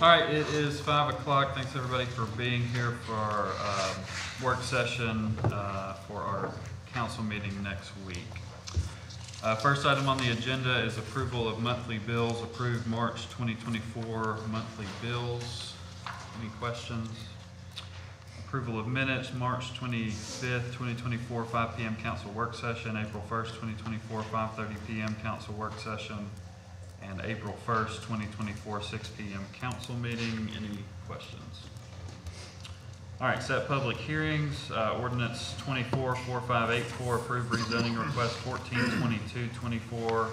All right, it is 5 o'clock. Thanks everybody for being here for our work session for our council meeting next week. First item on the agenda is approval of monthly bills. Approved March 2024 monthly bills. Any questions? Approval of minutes, March 25th, 2024, 5 p.m. council work session, April 1st, 2024, 5:30 p.m. council work session, and April 1st, 2024, 6 p.m. council meeting. Any questions? All right, set public hearings. Ordinance 244584, approved rezoning request 142224,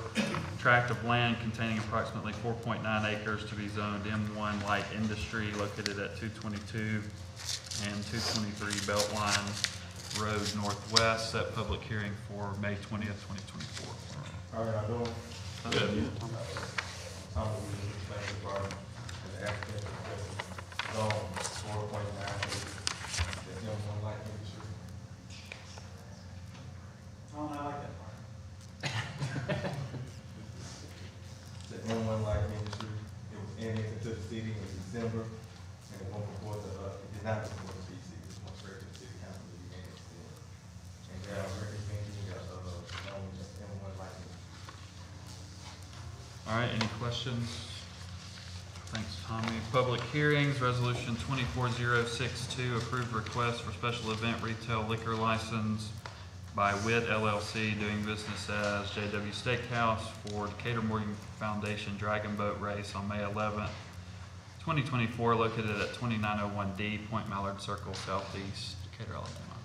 tract of land containing approximately 4.9 acres to be zoned M1 light industry located at 222 and 223 Beltline Road Northwest. Set public hearing for May 20th, 2024. How are y'all doing? Good. Tom, we planning department and the applicant requested zone 4.9 acres. That's M1 light industry. Oh, I like that part. The M1 light industry, it was annexed into the city in December, and it went before it did not go before the PC, it went straight to the city council to be annexed in. And they are recommending zone M1 light industry. All right, any questions? Thanks, Tommy. Public hearings, resolution 24062, approved request for special event retail liquor license by WIT LLC, doing business as JW Steakhouse for Decatur Morgan Foundation Dragon Boat Race on May 11th, 2024, located at 2901D Point Mallard Circle, Southeast Decatur, Alabama.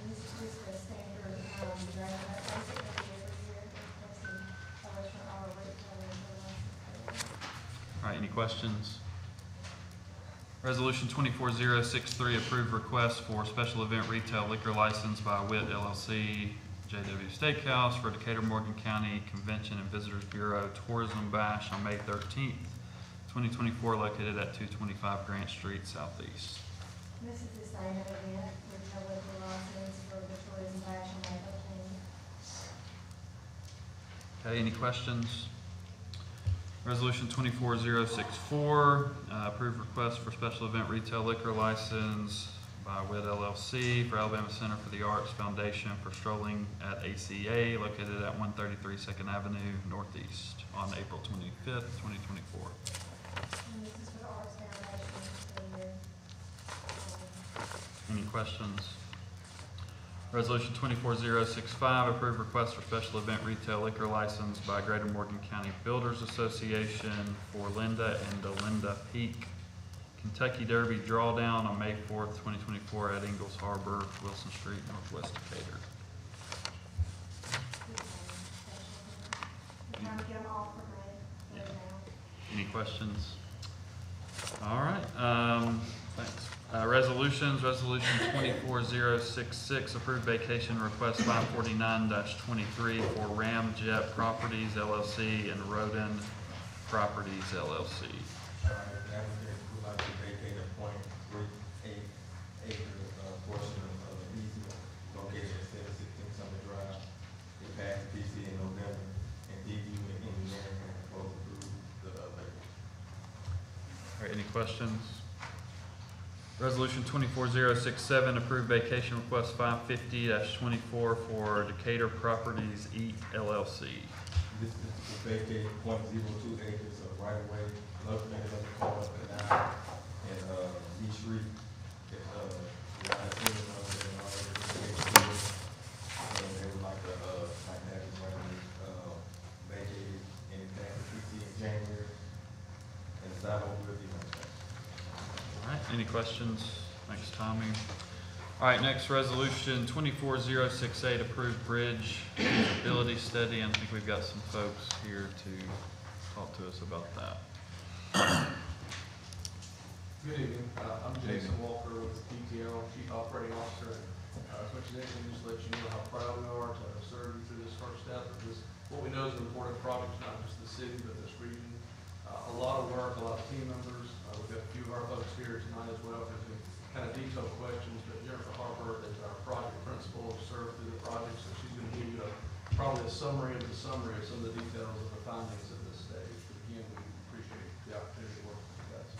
This is just a standard dragon boat race that we do every year. That's a restaurant or a retail. All right, any questions? Resolution 24063, approved request for special event retail liquor license by WIT LLC, JW Steakhouse for Decatur Morgan County Convention and Visitors Bureau Tourism Bash on May 13th, 2024, located at 225 Grant Street, Southeast. This is the same event, retail liquor license for the tourism bash on May 13th. Okay, any questions? Resolution 24064, approved request for special event retail liquor license by WIT LLC for Alabama Center for the Arts Foundation for Strolling at ACA, located at 133 2nd Avenue Northeast on April 25th, 2024. And this is for the Arts Foundation for the year. Any questions? Resolution 24065, approved request for special event retail liquor license by Greater Morgan County Builders Association for Linda and Delinda Peak Kentucky Derby Drawdown on May 4th, 2024 at Ingalls Harbor, Wilson Street, Northwest Decatur. We're trying to get them all for May, right now. Any questions? All right, thanks. Resolutions, resolution 24066, approved vacation request 549-23 for Ramjet Properties LLC and Rodin Properties LLC. The applicant would like to vacate a .38 acre portion of the easement located at 716 Summit Drive. It passed the PC in November, and DU and engineering have both approved the vacation. All right, any questions? Resolution 24067, approved vacation request 550-24 for Decatur Properties Eat LLC. This is to vacate .02 acres of right of way located at the corner of the 9 and Lee Street. And they would like to have this right of way vacated and it passed the PC in January. And the sidewalk will be maintained. All right, any questions? Thanks, Tommy. All right, next resolution 24068, approved bridge feasibility study. And I think we've got some folks here to talk to us about that. Good evening. I'm Jason Walker with PTL, Chief Operating Officer. As much as anything, just to let you know how proud we are to serve you through this first step of this. What we know is an important project, not just the city, but this region. A lot of work, a lot of team members. We've got a few of our folks here tonight as well for some kind of detailed questions. But Jennifer Harper is our project principal, served through the project, so she's going to give you probably a summary of some of the details of the findings at this stage. But again, we appreciate the opportunity to work with you guys.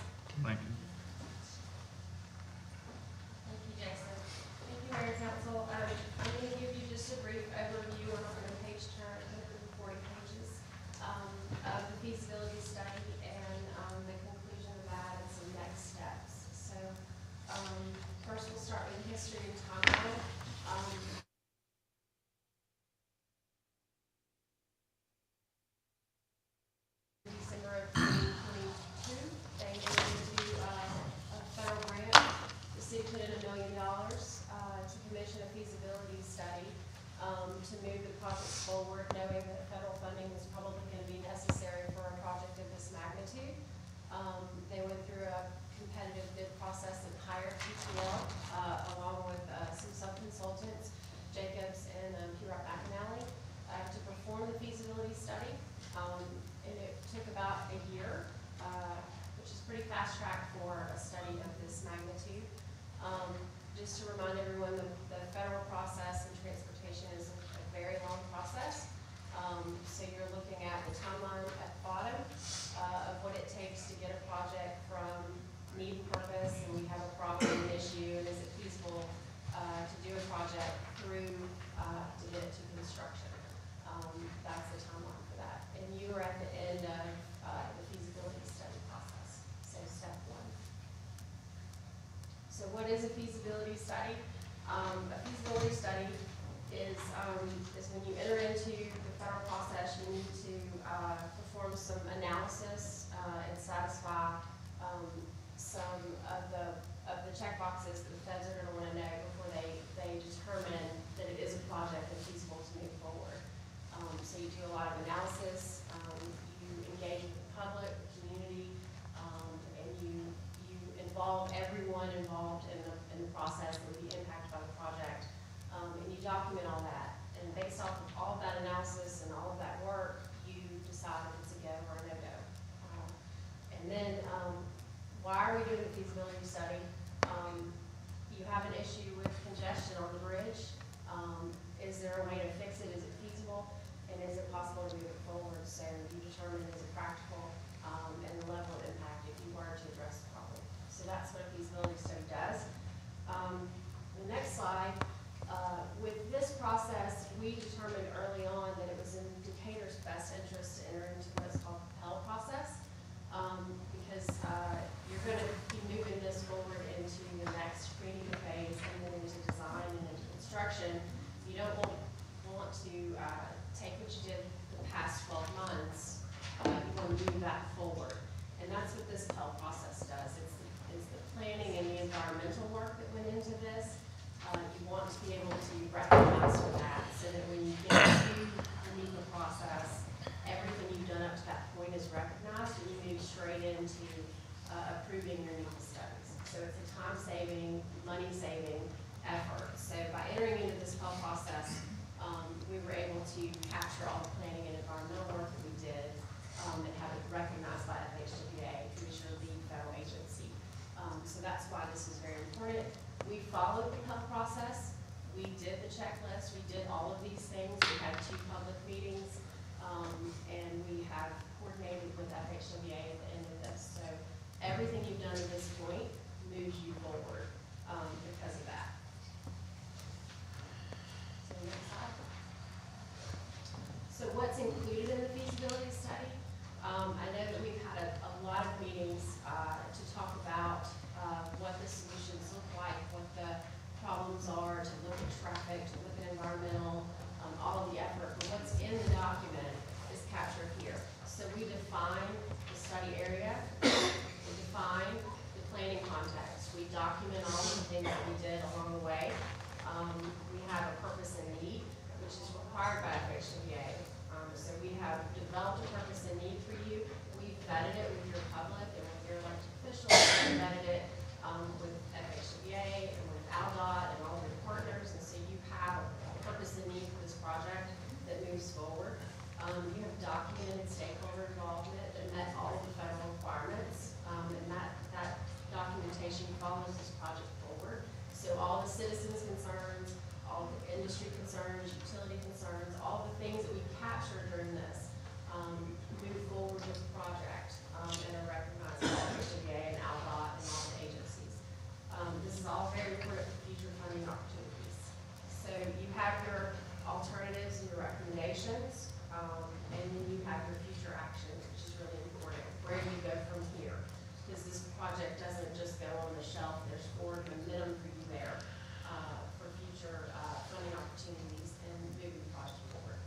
to commission a feasibility study to move the project forward, knowing that federal funding is probably going to be necessary for a project of this magnitude. They went through a competitive bid process and hired PTL along with some sub-consultants, Jacobs and P-Rock McAnally, to perform the feasibility study. And it took about a year, which is pretty fast track for a study of this magnitude. Just to remind everyone, the federal process in transportation is a very long process. So you're looking at the timeline at the bottom of what it takes to get a project from need and purpose, and we have a problem, an issue, and is it feasible to do a project through to get it to construction. That's the timeline for that. And you are at the end of the feasibility study process, so step one. So what is a feasibility study? A feasibility study is when you enter into the federal process, you need to perform some analysis and satisfy some of the check boxes that the feds are going to want to know before they determine that it is a project that's feasible to move forward. So you do a lot of analysis, you engage with the public, the community, and you involve everyone involved in the process that would be impacted by the project, and you document all that. And based off of all of that analysis and all of that work, you decide if it's a go or a no-go. And then, why are we doing the feasibility study? You have an issue with congestion on the bridge. Is there a way to fix it? Is it feasible? And is it possible to move it forward? So you determine is it practical and the level of impact if you were to address the problem. So that's what a feasibility study does. The next slide, with this process, we determined early on that it was in Decatur's best interest to enter into what's called the PEL process, because you're going to be moving this forward into the next screening phase and then into design and into construction. You don't want to take what you did the past 12 months, you want to move that forward. And that's what this PEL process does. It's the planning and the environmental work that went into this. You want to be able to recognize for that so that when you get to the NEPA process, everything you've done up to that point is recognized and you move straight into approving your NEPA studies. So it's a time-saving, money-saving effort. So by entering into this PEL process, we were able to capture all the planning and environmental work that we did and have it recognized by FHWA, who is your lead federal agency. So that's why this is very important. We followed the PEL process. We did the checklist. We did all of these things. We had 2 public meetings, and we have coordinated with FHWA at the end of this. So everything you've done to this point moves you forward because of that. So next slide. So what's included in the feasibility study? I know that we've had a lot of meetings to talk about what the solutions look like, what the problems are, to look at traffic, to look at environmental, all of the effort. But what's in the document is captured here. So we define the study area, we define the planning context, we document all of the things that we did along the way. We have a purpose and need, which is required by FHWA. So we have developed a purpose and need for you. We've vetted it with your public and with your elected officials. We've vetted it with FHWA and with ALDOT and all of your partners. And so you have a purpose and need for this project that moves forward. You have documented stakeholder involvement that met all of the federal requirements. And that documentation follows this project forward. So all the citizens' concerns, all the industry concerns, utility concerns, all the things that we captured during this move forward with the project and are recognized by FHWA and ALDOT and all the agencies. This is all very important for future funding opportunities. So you have your alternatives and your recommendations, and then you have your future actions, which is really important. Where do you go from here? Because this project doesn't just go on the shelf. There's forward momentum for you there for future funding opportunities and moving the project forward.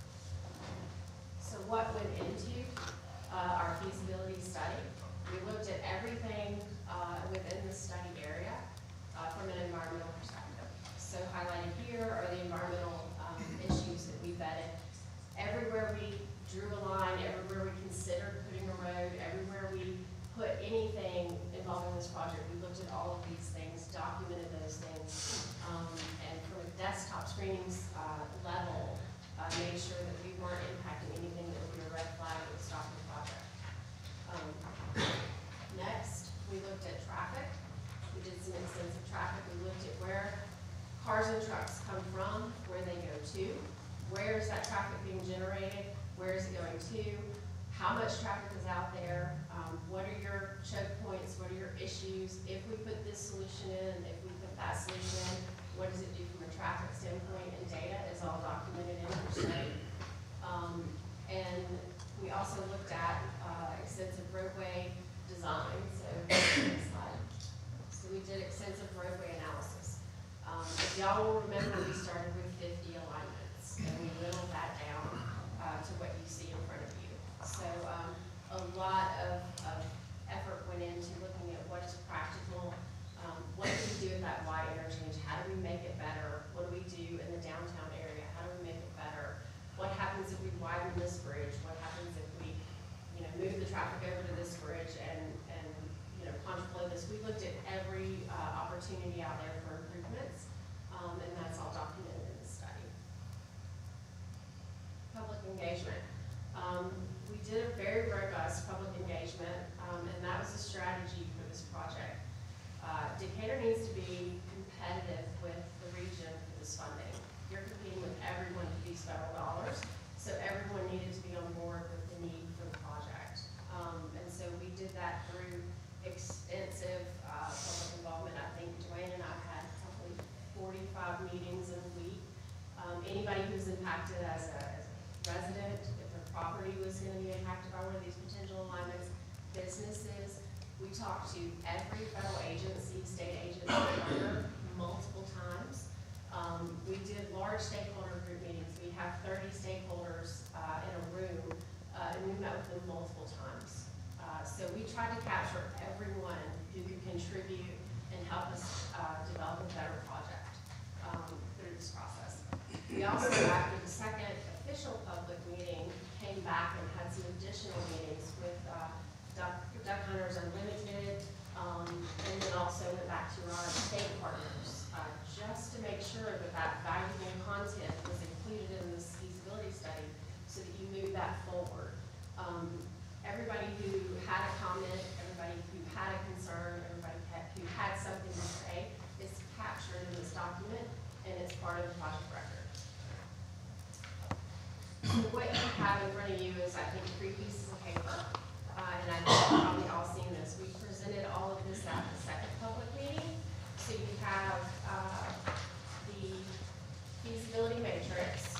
screenings, level, made sure that we weren't impacting anything that would be a red flag that would stop the project. Next, we looked at traffic. We did some extensive traffic. We looked at where cars and trucks come from, where they go to, where is that traffic being generated, where is it going to, how much traffic is out there, what are your choke points, what are your issues, if we put this solution in, if we put that solution in, what does it do from a traffic standpoint, and data is all documented in our study. And we also looked at extensive roadway design, so next slide. So we did extensive roadway analysis. If y'all will remember, we started with 50 alignments, and we whittled that down to what you see in front of you. So a lot of effort went into looking at what is practical, what do we do at that wide interchange, how do we make it better, what do we do in the downtown area, how do we make it better, what happens if we widen this bridge, what happens if we, move the traffic over to this bridge and contemplate this. We looked at every opportunity out there for improvements, and that's all documented in the study. Public engagement. We did a very robust public engagement, and that was a strategy for this project. Decatur needs to be competitive with the region for this funding. You're competing with everyone for these federal dollars, so everyone needed to be on board with the need for the project. And so we did that through extensive public involvement. I think Dwayne and I had probably 45 meetings in a week. Anybody who's impacted as a resident, if their property was going to be impacted by one of these potential alignments, businesses. We talked to every federal agency, state agency, multiple times. We did large stakeholder group meetings. We have 30 stakeholders in a room, and we met with them multiple times. So we tried to capture everyone who could contribute and help us develop a better project through this process. We also, after the second official public meeting, came back and had some additional meetings with Duck Hunters Unlimited, and then also went back to our state partners, just to make sure that that valuable content was included in this feasibility study so that you move that forward. Everybody who had a comment, everybody who had a concern, everybody who had something to say is captured in this document, and it's part of the project record. So what you have in front of you is, I think, 3 pieces of paper, and I think you've probably all seen this. We presented all of this at the second public meeting. So you have the feasibility matrix,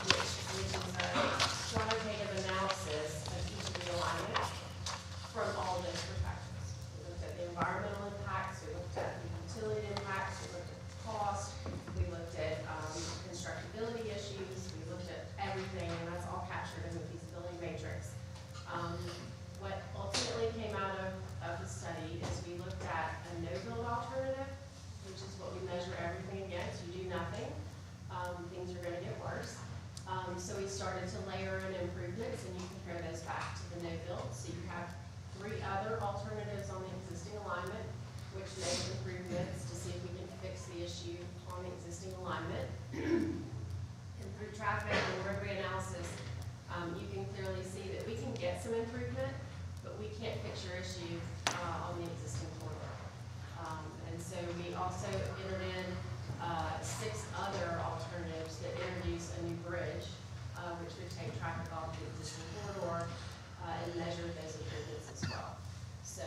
which is a quantitative analysis of each of the alignments from all those perspectives. We looked at the environmental impacts, we looked at the utility impacts, we looked at the cost, we looked at constructability issues, we looked at everything, and that's all captured in the feasibility matrix. What ultimately came out of the study is we looked at a no-build alternative, which is what we measure everything against. You do nothing, things are going to get worse. So we started to layer in improvements, and you compare those back to the no-build. So you have 3 other alternatives on the existing alignment, which make improvements to see if we can fix the issue on the existing alignment. And through traffic and roadway analysis, you can clearly see that we can get some improvement, but we can't fix your issue on the existing corridor. And so we also entered in 6 other alternatives that introduce a new bridge, which would take traffic off the existing corridor and measure those improvements as well. So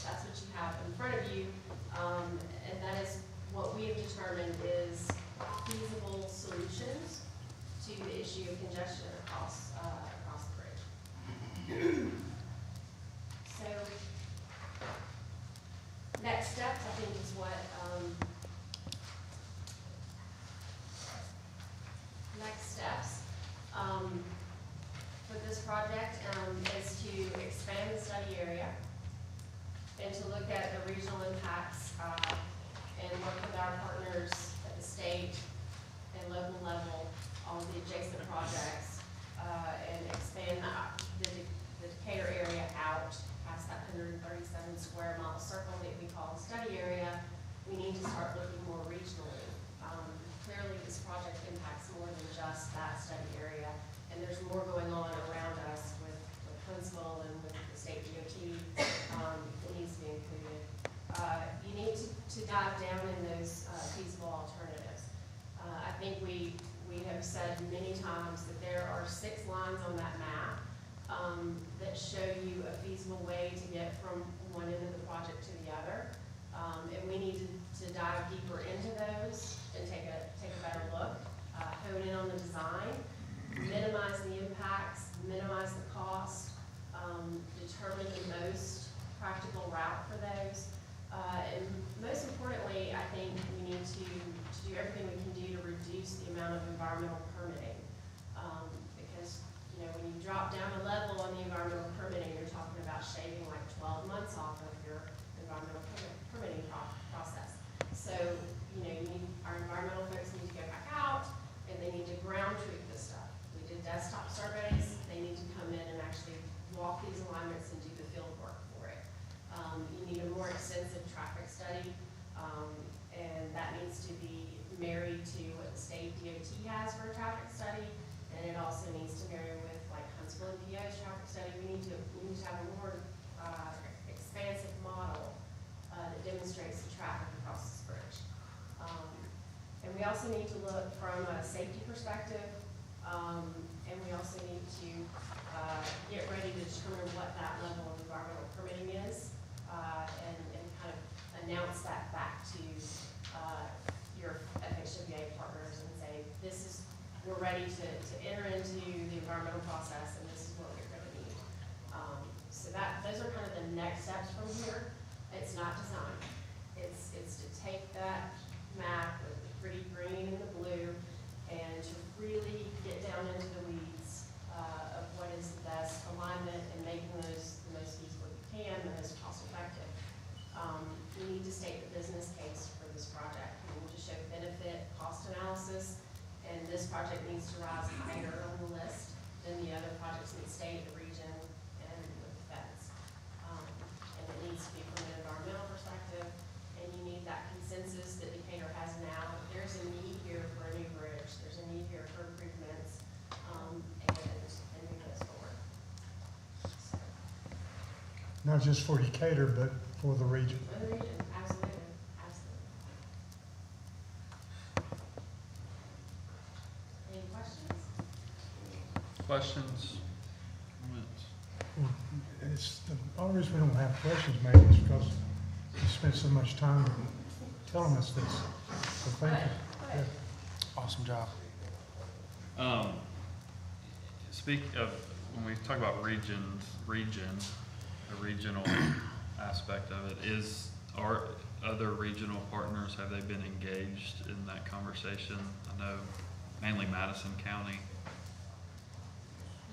that's what you have in front of you, and that is what we have determined is feasible solutions to the issue of congestion across the bridge. So next steps, I think, is what next steps for this project is to expand the study area and to look at the regional impacts and work with our partners at the state and local level on the adjacent projects and expand the Decatur have said many times that there are 6 lines on that map that show you a feasible way to get from one end of the project to the other. And we need to dive deeper into those and take a better look, hone in on the design, minimize the impacts, minimize the cost, determine the most practical route for those. And most importantly, I think we need to do everything we can do to reduce the amount of environmental permitting. Because, you know, when you drop down a level on the environmental permitting, you're talking about shaving like 12 months off of your environmental permitting process. So, you know, our environmental folks need to go back out and they need to ground truth this stuff. We did desktop surveys. They need to come in and actually walk these alignments and do the field work for it. You need a more extensive traffic study, and that needs to be married to what the state DOT has for a traffic study, and it also needs to marry with like Huntsville NPO's traffic study. We need to have a more expansive model that demonstrates the traffic across this bridge. And we also need to look from a safety perspective, and we also need to get ready to determine what that level of environmental permitting is, and kind of announce that back to your FHWA partners and say, we're ready to enter into the environmental process, and this is what we're going to need. So those are kind of the next steps from here. It's not design. It's to take that map with the pretty green and the blue and to really get down into the weeds of what is the best alignment and making those the most feasible you can, the most cost effective. We need to state the business case for this project. We need to show benefit, cost analysis, and this project needs to rise higher on the list than the other projects in the state, the region, and with the feds. And it needs to be from an environmental perspective, and you need that consensus that Decatur has now. There's a need here for a new bridge. There's a need here for improvements, and move this forward. So, Not just for Decatur, but for the region. for the region, absolutely, absolutely. Any questions? Questions? Comments? It's, the only reason we don't have questions maybe is because you spent so much time telling us this. So thank you. Good. Awesome job. Speak of, when we talk about region, the regional aspect of it, are other regional partners, have they been engaged in that conversation? I know mainly Madison County.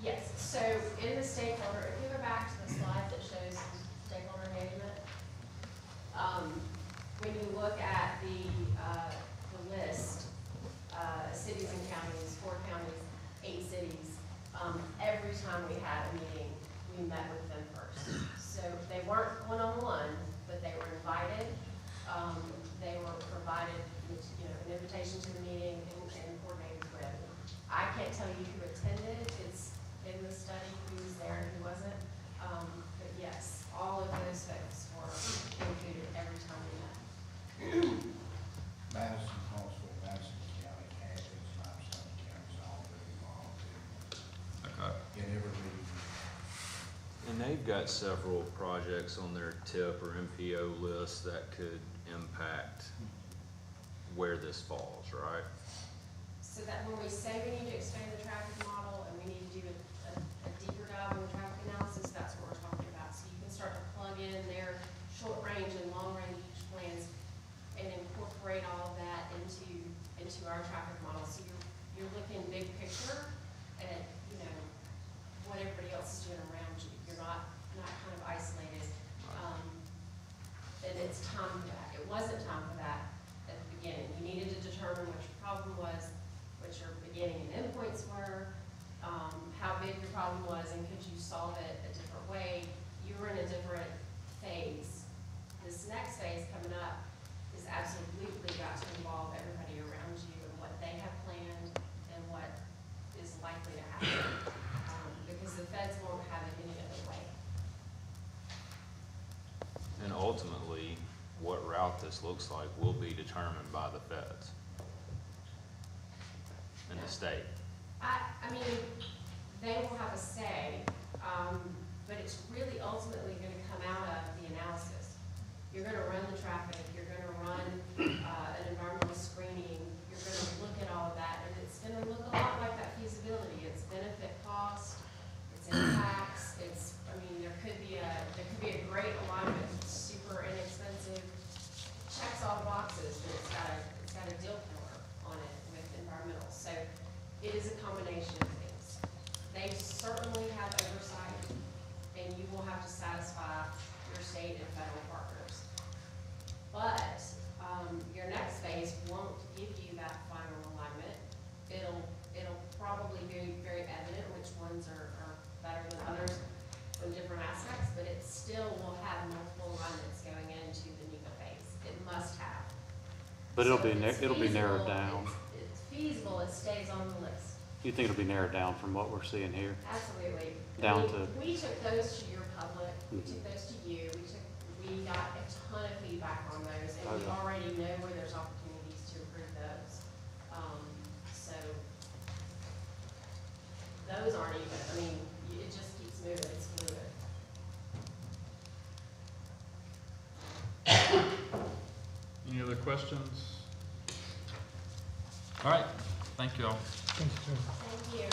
Yes, so in the stakeholder, if you go back to the slide that shows stakeholder engagement, when you look at the list, cities and counties, 4 counties, 8 cities, every time we had a meeting, we met with them first. So they weren't one-on-one, but they were invited. They were provided, you know, an invitation to the meeting and coordinated with. I can't tell you who attended. It's in the study who was there and who wasn't. But yes, all of those folks were included every time we met. Madison, Huntsville, Madison County, Athens, Limestone County is all very involved Okay. in every meeting. And they've got several projects on their TIP or MPO list that could impact where this falls, right? So that when we say we need to expand the traffic model and we need to do a deeper dive on the traffic analysis, that's what we're talking about. So you can start to plug in their short range and long range plans and incorporate all of that into our traffic model. So you're looking big picture at, you know, what everybody else is doing around you. You're not kind of isolated. And it's time for that. It wasn't time for that at the beginning. You needed to determine what your problem was, what your beginning and endpoints were, how big your problem was, and could you solve it a different way. You were in a different phase. This next phase coming up is absolutely got to involve everybody around you and what they have planned and what is likely to happen. Because the feds won't have it any other way. And ultimately, what route this looks like will be determined by the feds. And the state? I mean, they will have a say, but it's really ultimately gonna come out of the analysis. You're gonna run the traffic, you're gonna run, an environmental screening, you're gonna look at all of that, and it's gonna look a lot like that feasibility. It's benefit cost, it's impacts, there could be a great alignment, super inexpensive, checks all the boxes, but it's got a deal killer on it with environmental. So it is a combination of things. They certainly have oversight, and you will have to satisfy your state and federal partners. But, your next phase won't give you that final alignment. It'll probably be very evident which ones are better than others in different aspects, but it still will have multiple alignments going into the NEPA phase. It must have. But So it'll be, if it's it'll be narrowed feasible, down. It's feasible, it stays on the list. You think it'll be narrowed down from what we're seeing here? Absolutely. Down I mean, to- We took those to your public, we Mhm. took those to you, we got a ton of feedback on those, and we Okay. already know where there's opportunities to improve those. So, those aren't even, it just keeps moving, it's fluid. Any other questions? All right, thank you all. Thanks, Joe. Thank you.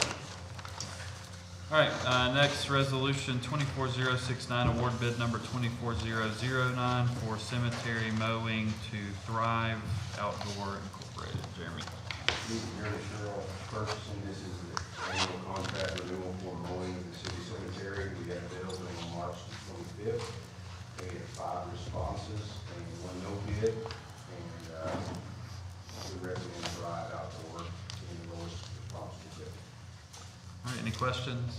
All right, next, resolution 24069, award bid number 24009 for cemetery mowing to Thrive Outdoor Incorporated. Jeremy. Mary Cheryl Ferguson, this is the annual contract renewal for mowing of the city cemetery. We had a bid opening on March the 25th. We had 5 responses and 1 no bid. And we recommend Thrive Outdoor in the lowest responsible bid. All right, any questions?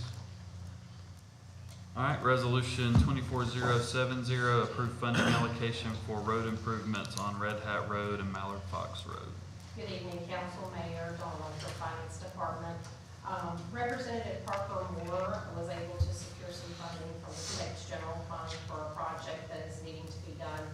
All right, resolution 24070, approved funding allocation for road improvements on Red Hat Road and Mallard Fox Road. Good evening, Council, Mayor, Dawn Walker, Finance Department. Representative Parker Moore was able to secure some funding from the Connect General Fund for a project that is needing to be done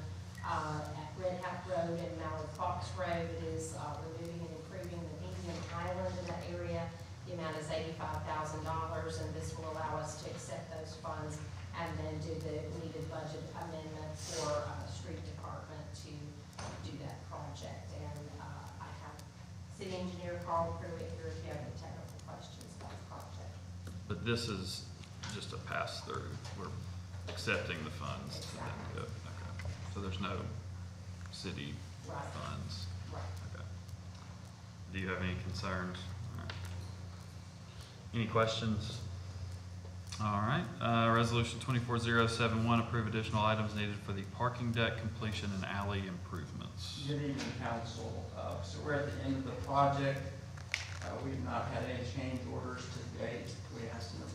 at Red Hat Road and Mallard Fox Road. It is removing and improving the Indian Island in that area. The amount is $85,000, and this will allow us to accept those funds and then do the needed budget amendment for street department to do that project. And I have City Engineer Carl Pruitt here if you have any technical questions about the project. But this is just a pass-through. We're accepting the funds. to then go. Okay. So there's no city Right. funds. Right. Okay. Do you have any concerns? All right. Any questions? All right, resolution 24071, approve additional items needed for the parking deck completion and alley improvements. Good evening, council. So we're at the end of the project. We've not had any change orders to date. We asked them to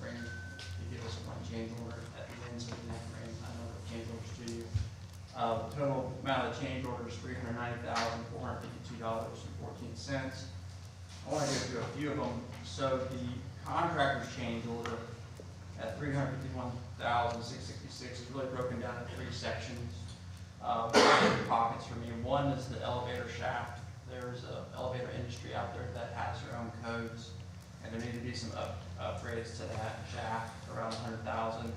give us 1 change order at the end, so we can bring another change orders to you. The total amount of change orders is $390,452.14. I want to go through a few of them. So the contractor's change order at $351,666 is really broken down into 3 sections. Pockets for me. One is the elevator shaft. There's an elevator industry out there that has their own codes, and there need to be some upgrades to that shaft, around $100,000.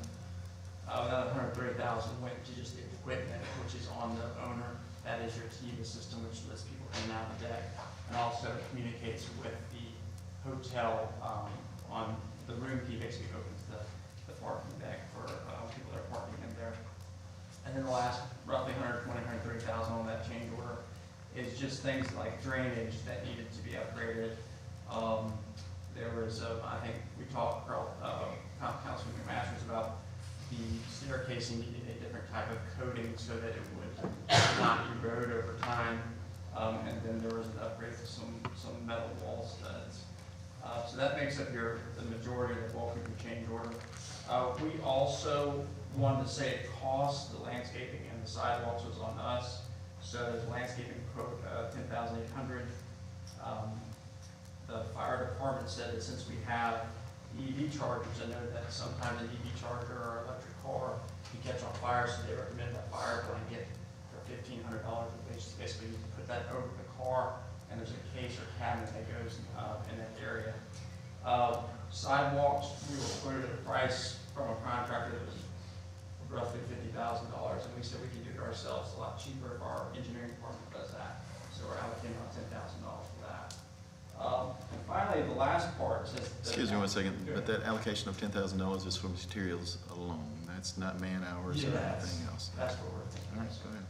Another $130,000 went to just the equipment, which is on the owner. That is your TIVA system, which lets people in and out of the deck, and also communicates with the hotel on the room key. Basically opens the parking deck for people that are parking in there. And then the last roughly $130,000 on that change order is just things like drainage that needed to be upgraded. There was, I think we talked, Councilman McMasters, about the staircasing needed a different type of coating so that it would not erode over time. And then there was an upgrade to some metal wall studs. So that makes up the majority of the bulk of your change order. We also wanted to save costs. The landscaping and the sidewalks was on us. So the landscaping quote, $10,800. The fire department said that since we have EV chargers, I know that sometimes an EV charger or electric car can catch on fire, so they recommended a fire blanket for $1,500. Basically, you put that over the car, and there's a case or cabinet that goes in that area. Sidewalks, we were quoted a price from a contractor that was roughly $50,000, and we said we could do it ourselves a lot cheaper if our engineering department does that. So we're allocating about $10,000 for that. And finally, the last part says. Excuse me one second, but that allocation of $10,000 is for materials alone. That's not man hours or anything else. That's what we're thinking. All right, go ahead.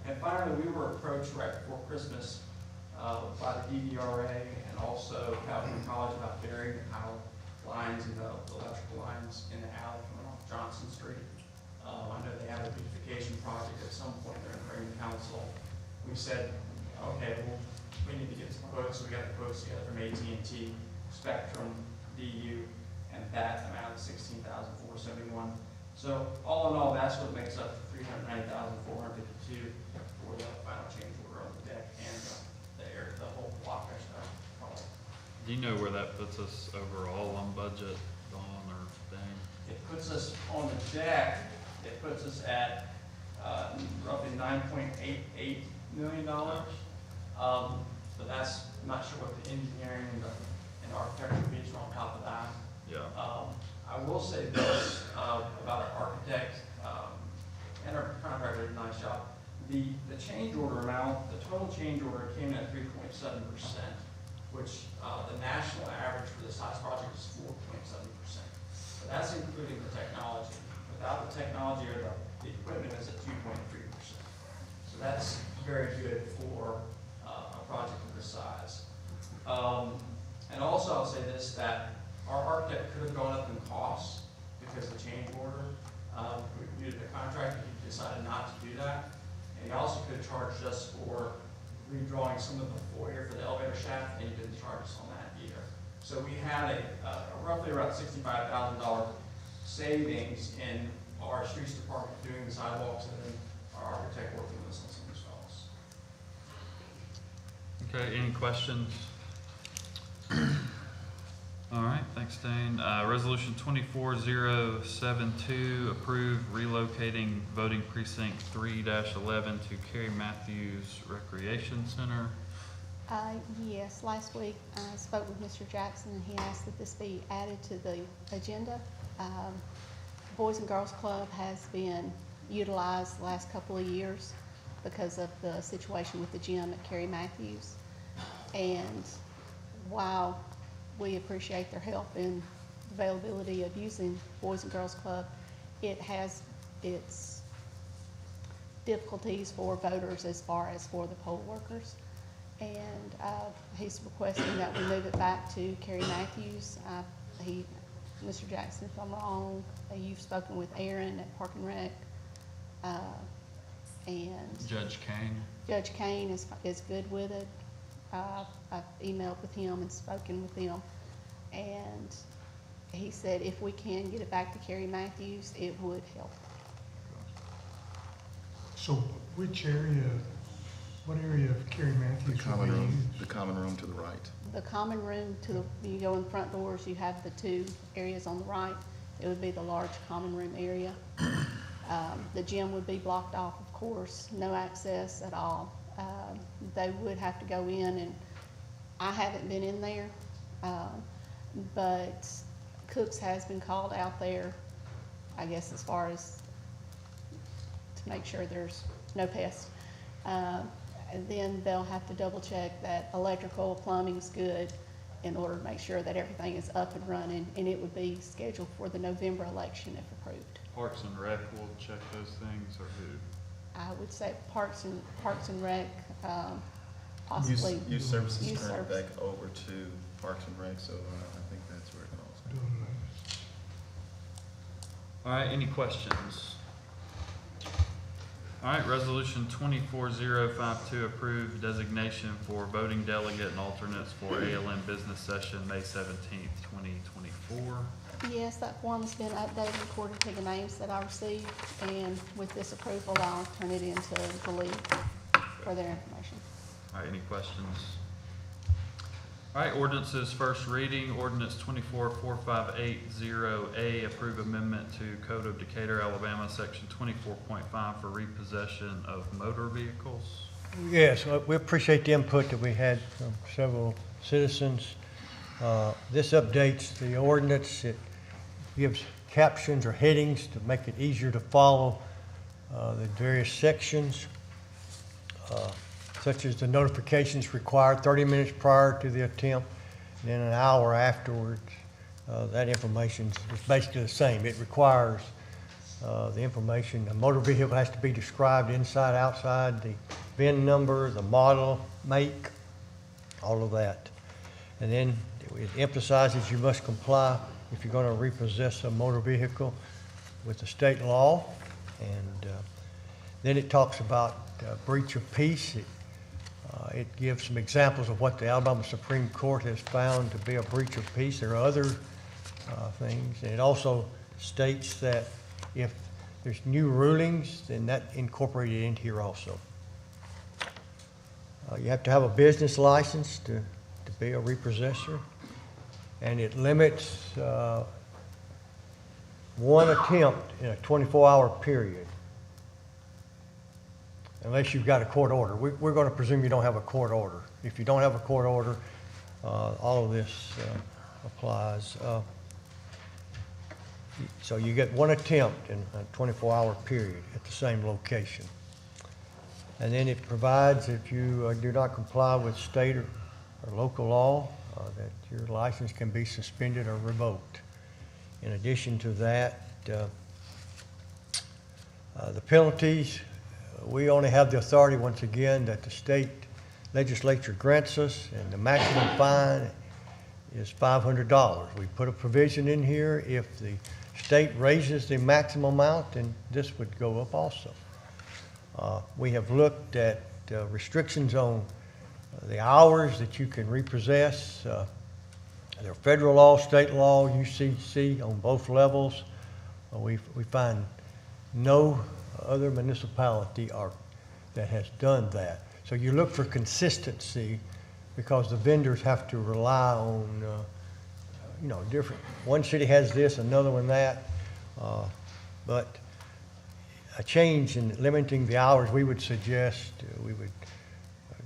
And finally, we were approached right before Christmas by the DVRA and also Calhoun College about burying the power lines and the electrical lines in the alley coming off Johnson Street. I know they have a beautification project at some point they're going to bring to council. We said, okay, well, we need to get some quotes, so we got the quotes together from AT&T, Spectrum, DU, and that amount of $16,471. So all in all, that's what makes up $390,452 for the final change order on the deck and the whole block. Do you know where that puts us overall on budget, Dawn or Dane? It puts us on the deck, it puts us at roughly $9.88 million. But that's, I'm not sure what the engineering and architecture fees are on top of that. Yeah. I will say this about our architect and our contractor did a nice job. The change order amount, the total change order came in at 3.7%, which the national average for this size project is 4.7%. But that's including the technology. Without the technology or the equipment is at 2.3%. So that's very good for a project of this size. And also I'll say this, that our architect could have gone up in costs because of the change order. Due to the contract, he decided not to do that. And he also could have charged us for redrawing some of the foyer for the elevator shaft, and he didn't charge us on that either. So we had a roughly around $65,000 savings in our streets department doing the sidewalks, and then our architect working with us on some installs. Okay, any questions? All right, thanks, Dane. Resolution 24072, approve relocating voting precinct 3-11 to Carrie Matthews Recreation Center. Yes, last week I spoke with Mr. Jackson and he asked that this be added to the agenda. Boys and Girls Club has been utilized the last couple of years because of the situation with the gym at Carrie Matthews. And while we appreciate their help in availability of using Boys and Girls Club, it has its difficulties for voters as far as for the poll workers. And he's requesting that we move it back to Carrie Matthews. Mr. Jackson, if I'm wrong, you've spoken with Aaron at Park and Rec, and Judge Kane. Judge Kane is good with it. I've emailed with him and spoken with him, and he said if we can get it back to Carrie Matthews, it would help. So which area, what area of Carrie Matthews? The common room to the right. The common room you go in the front doors, you have the two areas on the right. It would be the large common room area. The gym would be blocked off, of course, no access at all. They would have to go in, and I haven't been in there, but Cooks has been called out there, I guess, as far as to make sure there's no pests. And then they'll have to double check that electrical, plumbing's good in order to make sure that everything is up and running, and it would be scheduled for the November election if approved. Parks and Rec will check those things, or who? I would say Parks and Rec, possibly. Youth Services Youth turned it Service. back over to Parks and Rec, so I think that's where it falls. All right, any questions? All right, resolution 24052, approve designation for voting delegate and alternates for ALM business session, May 17th, 2024. Yes, that form has been updated according to the names that I received, and with this approval, I'll turn it into the league for their information. All right, any questions? All right, ordinances, first reading, ordinance 24458-0A, approve amendment to Code of Decatur, Alabama, section 24.5 for repossession of motor vehicles. Yes, we appreciate the input that we had from several citizens. This updates the ordinance. It gives captions or headings to make it easier to follow the various sections, such as the notifications required 30 minutes prior to the attempt, and then an hour afterwards. That information is basically the same. It requires the information. A motor vehicle has to be described inside, outside, the VIN number, the model, make, all of that. And then it emphasizes you must comply if you're going to repossess a motor vehicle with the state law. And then it talks about breach of peace. It gives some examples of what the Alabama Supreme Court has found to be a breach of peace. There are other things. And it also states that if there's new rulings, then that incorporated into here also. You have to have a business license to be a repossessor, and it limits one attempt in a 24-hour period, unless you've got a court order. We're going to presume you don't have a court order. If you don't have a court order, all of this applies. So you get one attempt in a 24-hour period at the same location. And then it provides if you do not comply with state or local law, that your license can be suspended or revoked. In addition to that, the penalties, we only have the authority, once again, that the state legislature grants us, and the maximum fine is $500. We put a provision in here, if the state raises the maximum amount, then this would go up also. We have looked at restrictions on the hours that you can repossess. There are federal law, state law, UCC on both levels. We find no other municipality that has done that. So you look for consistency, because the vendors have to rely on, different. One city has this, another one that. But a change in limiting the hours, we would suggest we would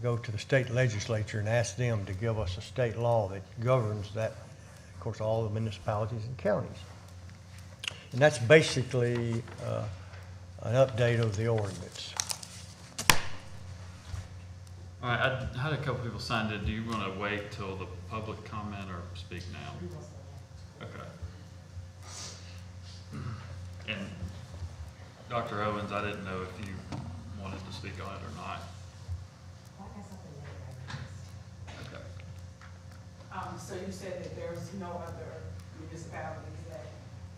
go to the state legislature and ask them to give us a state law that governs that, of course, all the municipalities and counties. And that's basically an update of the ordinance. All right, I had a couple people signed in. Do you want to wait till the public comment or speak now? Okay. And Dr. Owens, I didn't know if you wanted to speak on it or not. Okay. So you said that there's no other municipalities that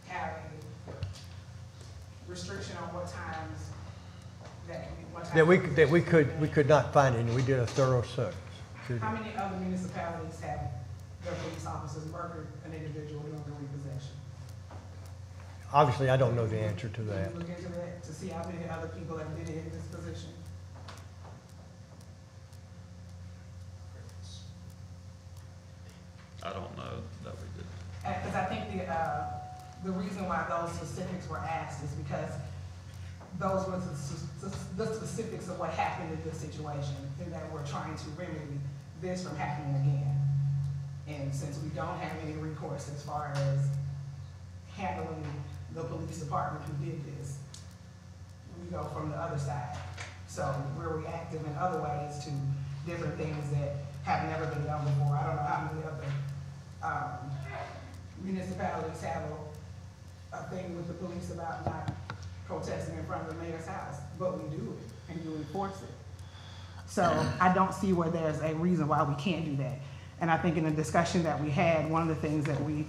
have a restriction on what times that can be, what times? We could not find any. We did a thorough search. How many other municipalities have their police officers murdered an individual during the repossession? Obviously, I don't know the answer to that. Can you look into that to see how many other people have been in this position? I don't know that we did. Because I think the reason why those specifics were asked is because those were the specifics of what happened in this situation, and that we're trying to remedy this from happening again. And since we don't have any recourse as far as handling the police department who did this, we go from the other side. So we're reactive in other ways to different things that have never been done before. I don't know how many other municipalities have a thing with the police about not protesting in front of the mayor's house, but we do it and you enforce it. So I don't see where there's a reason why we can't do that. And I think in the discussion that we had, one of the things that we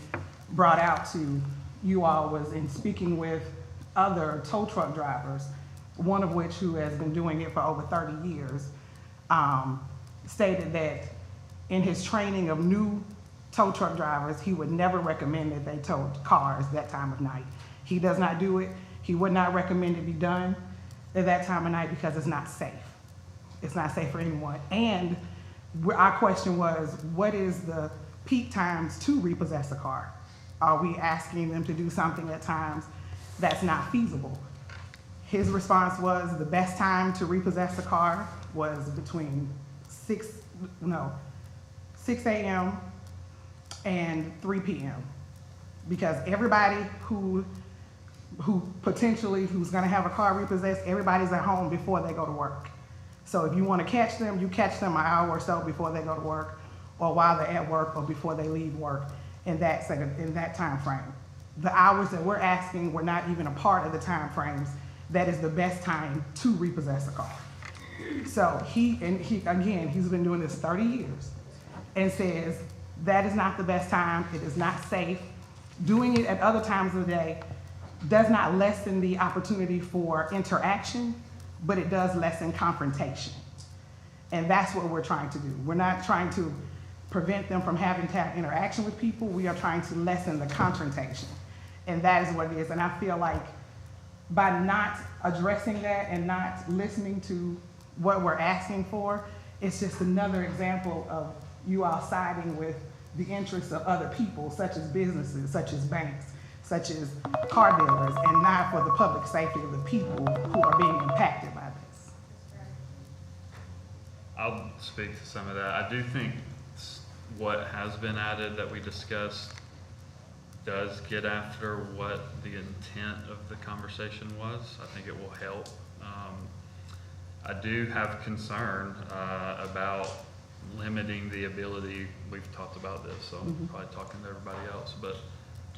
brought out to you all was in speaking with other tow truck drivers, one of which who has been doing it for over 30 years, stated that in his training of new tow truck drivers, he would never recommend that they tow cars that time of night. He does not do it. He would not recommend it be done at that time of night because it's not safe. It's not safe for anyone. And our question was, what is the peak times to repossess a car? Are we asking them to do something at times that's not feasible? His response was the best time to repossess a car was between 6 a.m. and 3 p.m. Because everybody who's gonna have a car repossessed, everybody's at home before they go to work. So if you wanna catch them, you catch them an hour or so before they go to work, or while they're at work, or before they leave work, in that time frame. The hours that we're asking were not even a part of the time frames that is the best time to repossess a car. So he's been doing this 30 years and says that is not the best time, it is not safe. Doing it at other times of the day does not lessen the opportunity for interaction, but it does lessen confrontation. And that's what we're trying to do. We're not trying to prevent them from having to have interaction with people, we are trying to lessen the confrontation. And that is what it is. And I feel like by not addressing that and not listening to what we're asking for, it's just another example of you all siding with the interests of other people, such as businesses, such as banks, such as car dealers, and not for the public safety of the people who are being impacted by this. I'll speak to some of that. I do think what has been added that we discussed does get after what the intent of the conversation was. I think it will help. I do have concern about limiting the ability, we've talked about this, so I'm probably talking to everybody else, but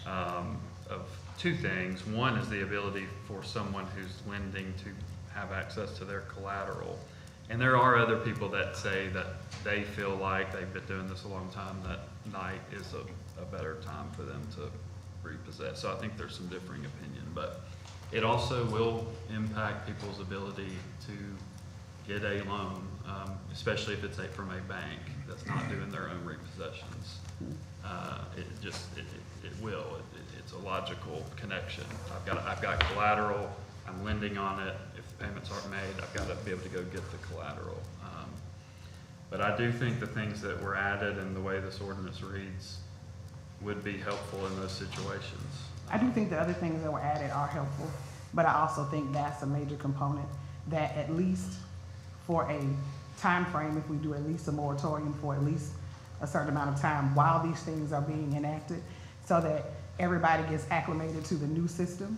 of two things. One is the ability for someone who's lending to have access to their collateral. And there are other people that say that they feel like they've been doing this a long time, that night is a better time for them to repossess. So I think there's some differing opinion, but it also will impact people's ability to get a loan, especially if it's from a bank that's not doing their own repossessions. It will. It's a logical connection. I've got collateral. I'm lending on it. If payments aren't made, I've got to be able to go get the collateral. But I do think the things that were added and the way this ordinance reads would be helpful in those situations. I do think the other things that were added are helpful, but I also think that's a major component that at least for a time frame, if we do at least a moratorium for at least a certain amount of time while these things are being enacted, so that everybody gets acclimated to the new system,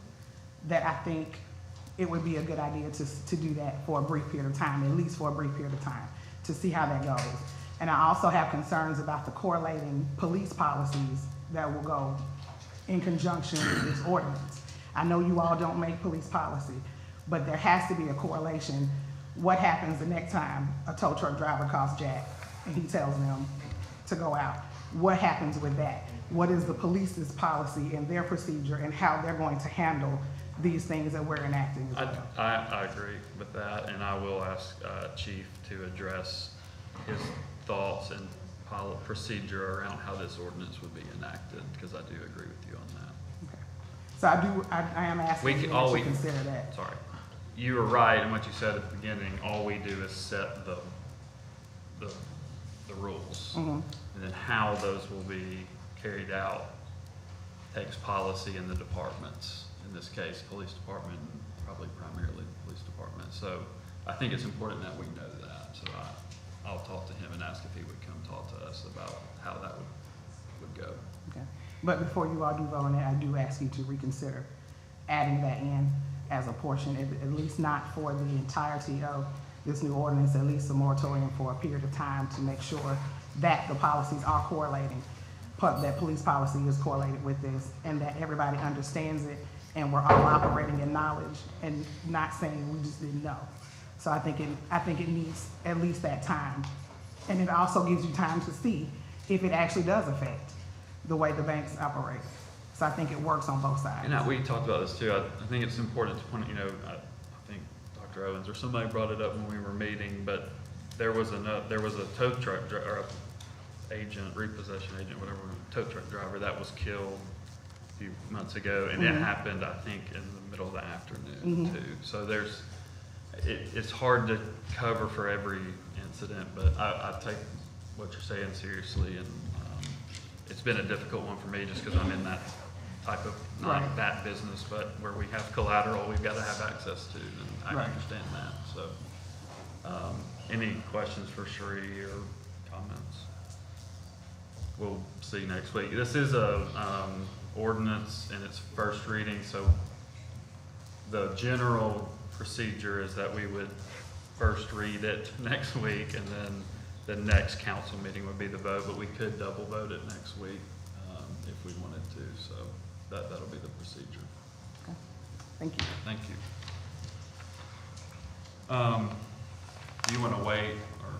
that I think it would be a good idea to do that for a brief period of time, at least for a brief period of time, to see how that goes. And I also have concerns about the correlating police policies that will go in conjunction with this ordinance. I know you all don't make police policy, but there has to be a correlation. What happens the next time a tow truck driver calls Jack and he tells them to go out? What happens with that? What is the police's policy and their procedure and how they're going to handle these things that we're enacting as well? I agree with that, and I will ask Chief to address his thoughts and procedure around how this ordinance would be enacted, because I do agree with you on that. Okay. So I am asking you to consider that. Sorry. You were right in what you said at the beginning. All we do is set the rules. Mm-hmm. And then how those will be carried out takes policy in the departments. In this case, police department, probably primarily police department. So I think it's important that we know that. So I'll talk to him and ask if he would come talk to us about how that would go. Okay. But before you all do vote on it, I do ask you to reconsider adding that in as a portion, at least not for the entirety of this new ordinance, at least a moratorium for a period of time to make sure that the policies are correlating, that police policy is correlated with this, and that everybody understands it, and we're all operating in knowledge and not saying we just didn't know. So I think it needs at least that time. And it also gives you time to see if it actually does affect the way the banks operate. So I think it works on both sides. And we talked about this too. I think it's important to point, I think Dr. Owens or somebody brought it up when we were meeting, but there was a tow truck or agent, repossession agent, whatever, tow truck driver that was killed a few months ago, and it happened, I think, in the middle of the afternoon too. So it's hard to cover for every incident, but I take what you're saying seriously, and it's been a difficult one for me just because I'm in that type of, not that business, but where we have collateral we've got to have access to, and I understand that. So Any questions for Sheree or comments? We'll see next week. This is a ordinance in its first reading, so the general procedure is that we would first read it next week, and then the next council meeting would be the vote, but we could double vote it next week if we wanted to, so that'll be the procedure. Thank you. Thank you. Do you want to wait, or?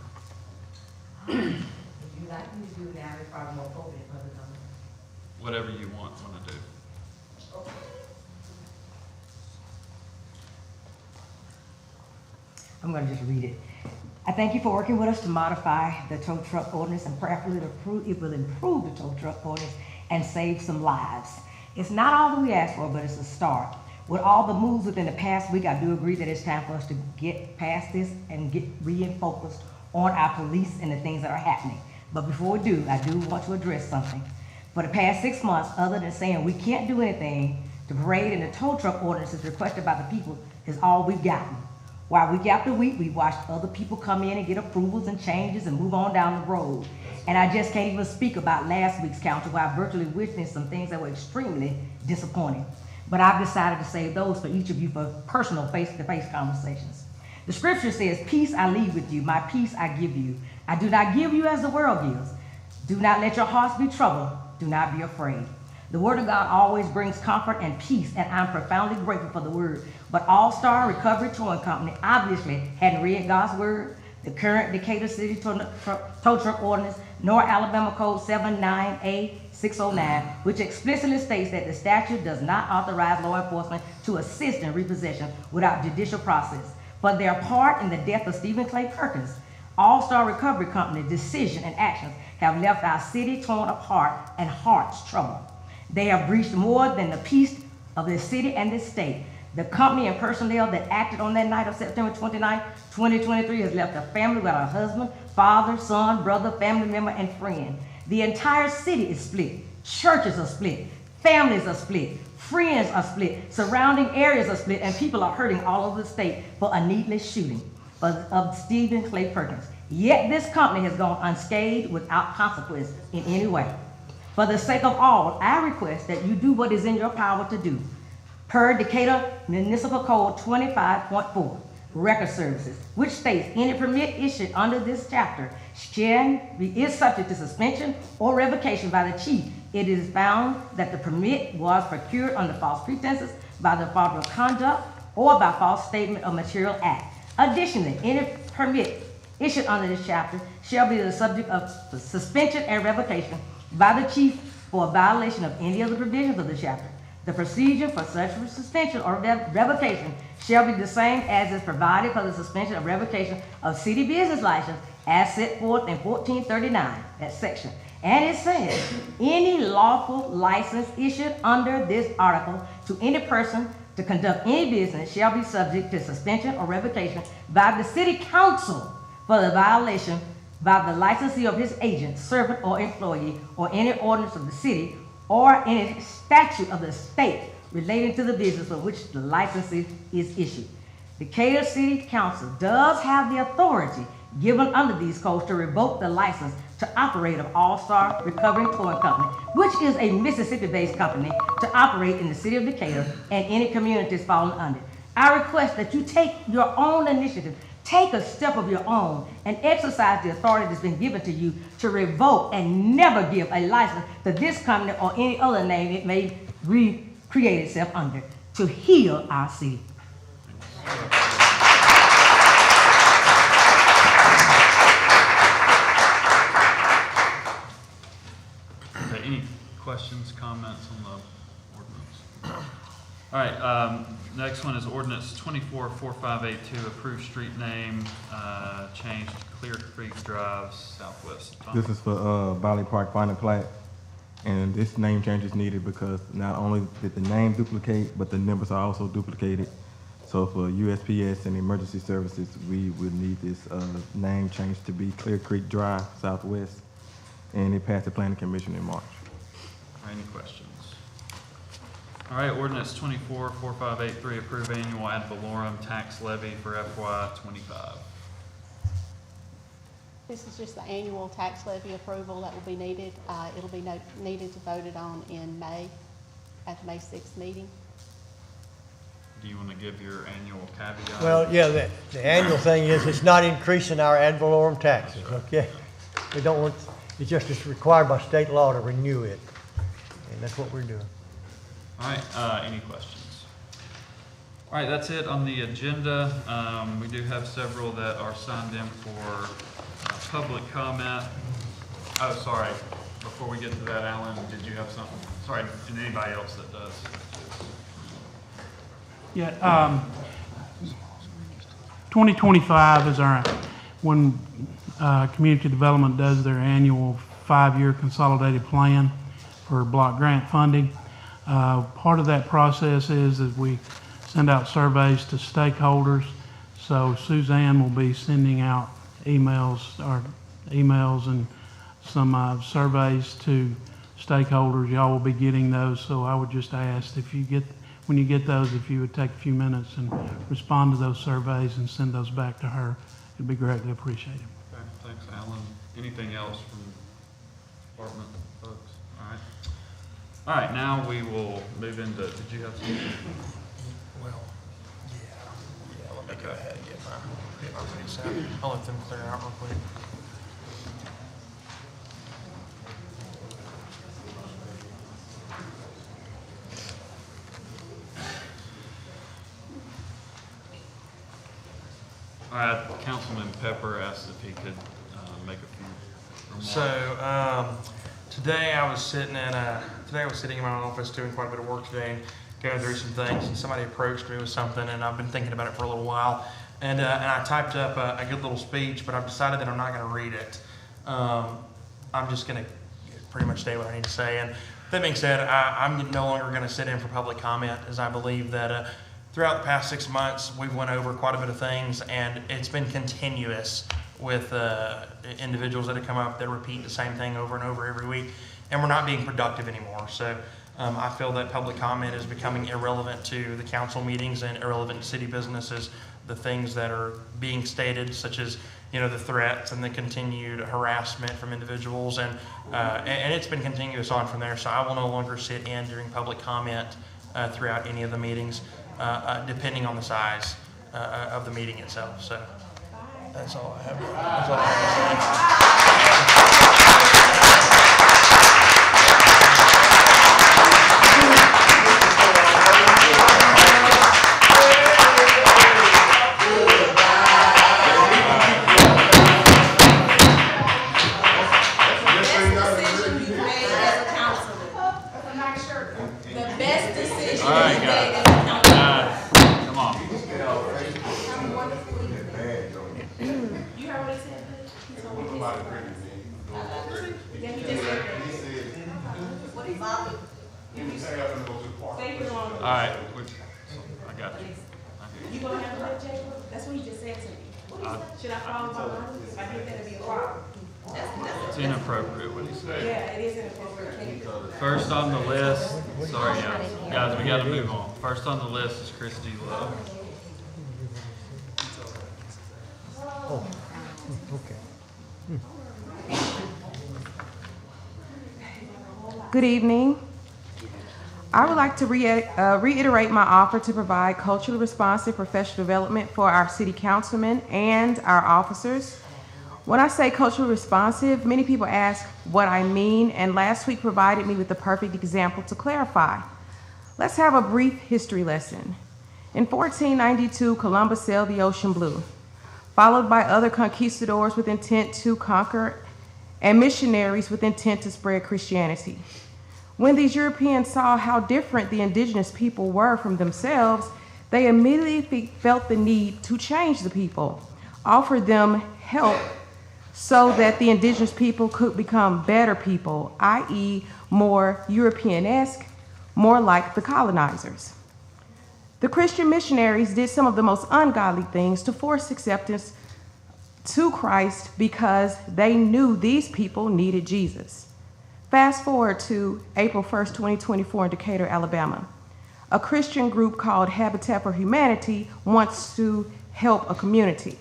If you like me to do it now, it's probably more appropriate for the number. Whatever you want to do. I'm gonna just read it. I thank you for working with us to modify the tow truck ordinance and prayerfully it will improve the tow truck ordinance and save some lives. It's not all that we asked for, but it's a start. With all the moves within the past week, I do agree that it's time for us to get past this and get re-focused on our police and the things that are happening. But before we do, I do want to address something. For the past 6 months, other than saying we can't do anything, the parade and the tow truck ordinances requested by the people is all we've gotten. While week after week, we watched other people come in and get approvals and changes and move on down the road. And I just can't even speak about last week's council, where I virtually witnessed some things that were extremely disappointing. But I've decided to save those for each of you for personal face-to-face conversations. The scripture says, peace I leave with you, my peace I give you. I do not give you as the world gives. Do not let your hearts be troubled. Do not be afraid. The word of God always brings comfort and peace, and I'm profoundly grateful for the word. But All Star Recovery Towing Company obviously hadn't read God's word, the current Decatur City tow truck ordinance, nor Alabama Code 79A609, which explicitly states that the statute does not authorize law enforcement to assist in repossession without judicial process. For their part in the death of Stephen Clay Perkins, All Star Recovery Company's decision and actions have left our city torn apart and hearts troubled. They have breached more than the peace of the city and the state. The company and personnel that acted on that night of September 29, 2023 has left a family without a husband, father, son, brother, family member, and friend. The entire city is split. Churches are split. Families are split. Friends are split. Surrounding areas are split, and people are hurting all over the state for a needless shooting of Stephen Clay Perkins. Yet this company has gone unscathed without consequence in any way. For the sake of all, I request that you do what is in your power to do. Per Decatur Municipal Code 25.4, Record Services, which states any permit issued under this chapter is subject to suspension or revocation by the chief. It is found that the permit was procured under false pretenses, by the fraudulent conduct, or by false statement of material act. Additionally, any permit issued under this chapter shall be the subject of suspension and revocation by the chief for a violation of any of the provisions of the chapter. The procedure for such suspension or revocation shall be the same as is provided for the suspension or revocation of city business license as set forth in 1439, that section. And it says, any lawful license issued under this article to any person to conduct any business shall be subject to suspension or revocation by the city council for the violation by the licensee of his agent, servant, or employee, or any ordinance of the city, or any statute of the state relating to the business for which the license is issued. Decatur City Council does have the authority given under these codes to revoke the license to operate of All Star Recovery Towing Company, which is a Mississippi-based company to operate in the city of Decatur and any communities falling under it. I request that you take your own initiative, take a step of your own, and exercise the authority that's been given to you to revoke and never give a license to this company or any other name it may recreate itself under to heal our city. Okay, any questions, comments on the ordinance? All right, next one is ordinance 244582, approved street name, change to Clear Creek Drive Southwest. Tom? This is for Valley Park Final Plat, and this name change is needed because not only did the name duplicate, but the numbers are also duplicated. So for USPS and emergency services, we would need this name change to be Clear Creek Drive Southwest, and it passed the Planning Commission in March. Any questions? All right, ordinance 244583, approve annual ad valorem tax levy for FY25. This is just the annual tax levy approval that will be needed. It'll be needed to vote it on in May, at the May 6th meeting. Do you want to give your annual caveat? Well, yeah, the annual thing is, it's not increasing our ad valorem taxes, okay? We don't want, it's required by state law to renew it, and that's what we're doing. All right, any questions? All right, that's it on the agenda. We do have several that are signed in for public comment. Oh, sorry, before we get to that, Alan, did you have something? Sorry, and anybody else that does. Yeah, 2025 is when community development does their annual 5-year consolidated plan for block grant funding. Part of that process is that we send out surveys to stakeholders. So Suzanne will be sending out emails and some surveys to stakeholders. Y'all will be getting those. So I would just ask when you get those, if you would take a few minutes and respond to those surveys and send those back to her, it'd be greatly appreciated. Okay, thanks, Alan. Anything else from department folks? All right. All right, now we will move into, did you have something? Well, yeah, let me go ahead and get my piece out. I'll let them clear out real quick. All right, Councilman Pepper asked if he could make a few remarks. So, today I was sitting in my office doing quite a bit of work today, going through some things, and somebody approached me with something, and I've been thinking about it for a little while. And I typed up a good little speech, but I've decided that I'm not going to read it. I'm just going to pretty much say what I need to say. And that being said, I'm no longer going to sit in for public comment, as I believe that throughout the past 6 months, we've went over quite a bit of things, and it's been continuous with individuals that have come up that repeat the same thing over and over every week, and we're not being productive anymore. So I feel that public comment is becoming irrelevant to the council meetings and irrelevant to city businesses. The things that are being stated, such as the threats and the continued harassment from individuals, and it's been continuous on from there. So I will no longer sit in during public comment throughout any of the meetings, depending on the size of the meeting itself. So that's all I have. That's all I have to say. All right, I got you. You gonna have to let Jacob? That's what he just said to me. Should I follow my mom? If I did, that'd be a problem. It's inappropriate what he said. Yeah, it is inappropriate. First on the list, sorry guys, we gotta move on. First on the list is Christy Lowe. Oh, okay. Good evening. I would like to reiterate my offer to provide culturally responsive professional development for our city councilmen and our officers. When I say culturally responsive, many people ask what I mean, and last week provided me with the perfect example to clarify. Let's have a brief history lesson. In 1492, Columbus sailed the ocean blue, followed by other conquistadors with intent to conquer and missionaries with intent to spread Christianity. When these Europeans saw how different the indigenous people were from themselves, they immediately felt the need to change the people, offer them help so that the indigenous people could become better people, i.e. more European-esque, more like the colonizers. The Christian missionaries did some of the most ungodly things to force acceptance to Christ because they knew these people needed Jesus. Fast forward to April 1st, 2024 in Decatur, Alabama. A Christian group called Habitat for Humanity wants to help a community.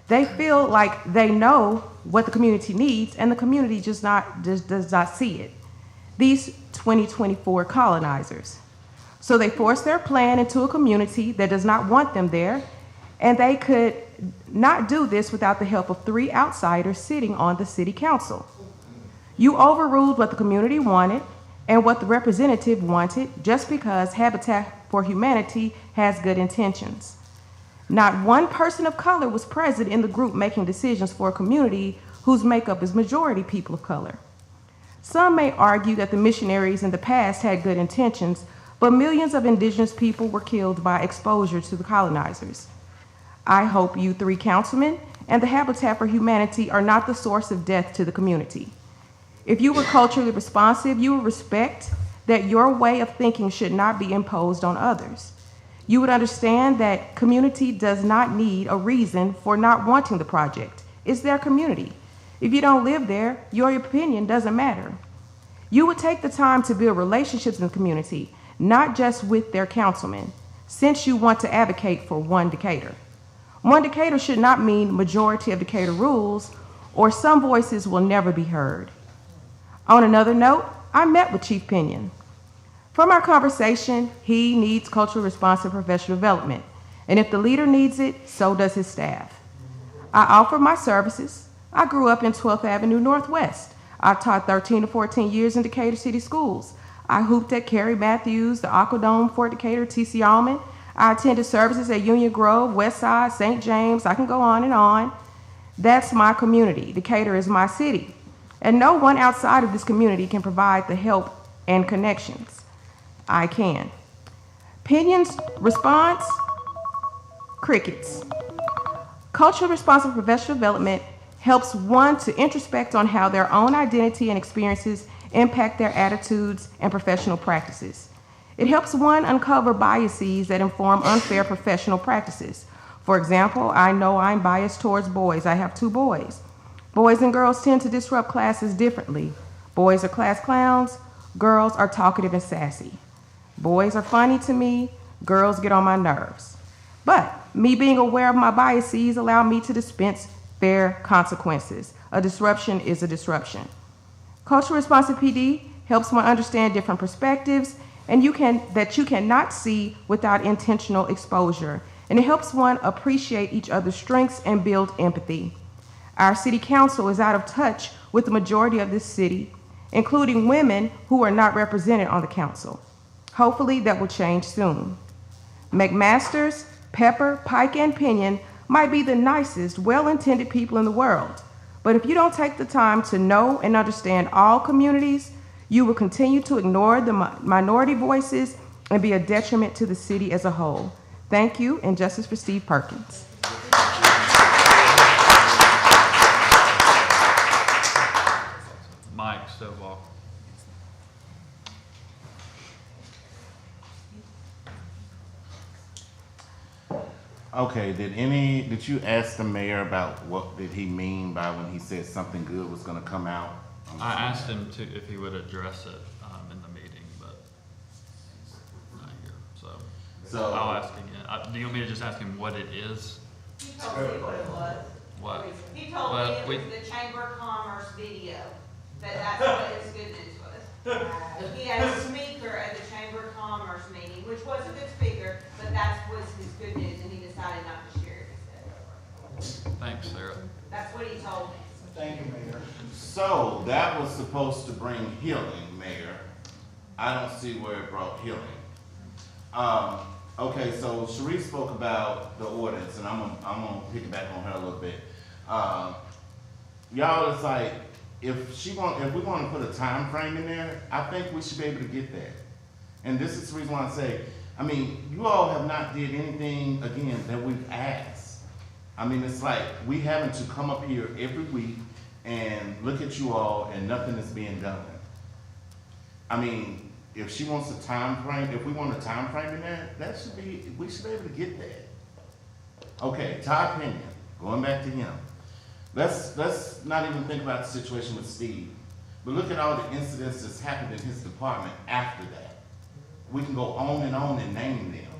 They feel like they know what the community needs, and the community just does not see it. These 2024 colonizers. So they force their plan into a community that does not want them there, and they could not do this without the help of 3 outsiders sitting on the city council. You overruled what the community wanted and what the representative wanted just because Habitat for Humanity has good intentions. Not one person of color was present in the group making decisions for a community whose makeup is majority people of color. Some may argue that the missionaries in the past had good intentions, but millions of indigenous people were killed by exposure to the colonizers. I hope you 3 councilmen and the Habitat for Humanity are not the source of death to the community. If you were culturally responsive, you would respect that your way of thinking should not be imposed on others. You would understand that community does not need a reason for not wanting the project. It's their community. If you don't live there, your opinion doesn't matter. You would take the time to build relationships in the community, not just with their councilmen, since you want to advocate for one Decatur. One Decatur should not mean majority of Decatur rules, or some voices will never be heard. On another note, I met with Chief Pinion. From our conversation, he needs culturally responsive professional development, and if the leader needs it, so does his staff. I offer my services. I grew up in 12th Avenue Northwest. I taught 13 to 14 years in Decatur City Schools. I hooped at Carrie Matthews, the Aquadome, Fort Decatur, T.C. Allman. I attended services at Union Grove, Westside, St. James. I can go on and on. That's my community. Decatur is my city. And no one outside of this community can provide the help and connections. I can. Pinion's response? Crickets. Culturally responsive professional development helps one to introspect on how their own identity and experiences impact their attitudes and professional practices. It helps one uncover biases that inform unfair professional practices. For example, I know I'm biased towards boys. I have 2 boys. Boys and girls tend to disrupt classes differently. Boys are class clowns, girls are talkative and sassy. Boys are funny to me, girls get on my nerves. But me being aware of my biases allow me to dispense fair consequences. A disruption is a disruption. Culturally responsive PD helps one understand different perspectives and that you cannot see without intentional exposure. And it helps one appreciate each other's strengths and build empathy. Our city council is out of touch with the majority of this city, including women who are not represented on the council. Hopefully that will change soon. McMaster's, Pepper, Pike, and Pinion might be the nicest, well-intended people in the world. But if you don't take the time to know and understand all communities, you will continue to ignore the minority voices and be a detriment to the city as a whole. Thank you, and justice for Steve Perkins. Mike Stovall. Okay, did you ask the mayor about what did he mean by when he said something good was gonna come out? I asked him if he would address it in the meeting, but he's not here, so I'll ask again. Do you want me to just ask him what it is? He told me what it was. What? He told me it was the Chamber of Commerce video, that's what his good news was. He had a speaker at the Chamber of Commerce meeting, which was a good speaker, but that was his good news, and he decided not to share it instead. Thanks, Sarah. That's what he told me. Thank you, Mayor. So that was supposed to bring healing, Mayor. I don't see where it brought healing. Okay, so Sharice spoke about the ordinance, and I'm gonna piggyback on her a little bit. Y'all, it's like, if we want to put a time frame in there, I think we should be able to get that. And this is the reason why I say, I mean, you all have not did anything, again, that we've asked. I mean, it's like we having to come up here every week and look at you all and nothing is being done. I mean, if she wants a time frame, if we want a time frame in there, we should be able to get that. Okay, Todd Pinion, going back to him. Let's not even think about the situation with Steve, but look at all the incidents that's happened in his department after that. We can go on and name them.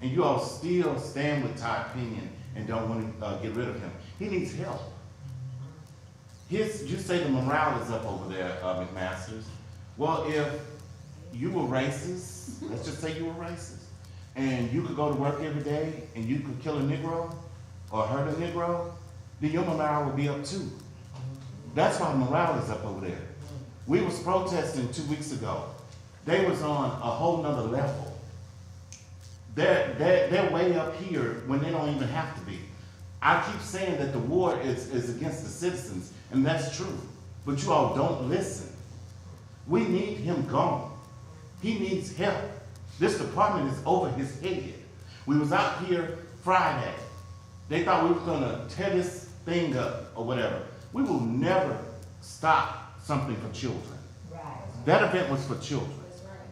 And you all still stand with Todd Pinion and don't want to get rid of him. He needs help. You say the morale is up over there, McMasters. Well, if you were racist, let's just say you were racist, and you could go to work every day and you could kill a Negro or hurt a Negro, then your morale would be up too. That's why morale is up over there. We was protesting 2 weeks ago. They was on a whole nother level. They're way up here when they don't even have to be. I keep saying that the war is against the citizens, and that's true. But you all don't listen. We need him gone. He needs help. This department is over his head. We was out here Friday. They thought we were gonna tear this thing up or whatever. We will never stop something for children. Right. That event was for children.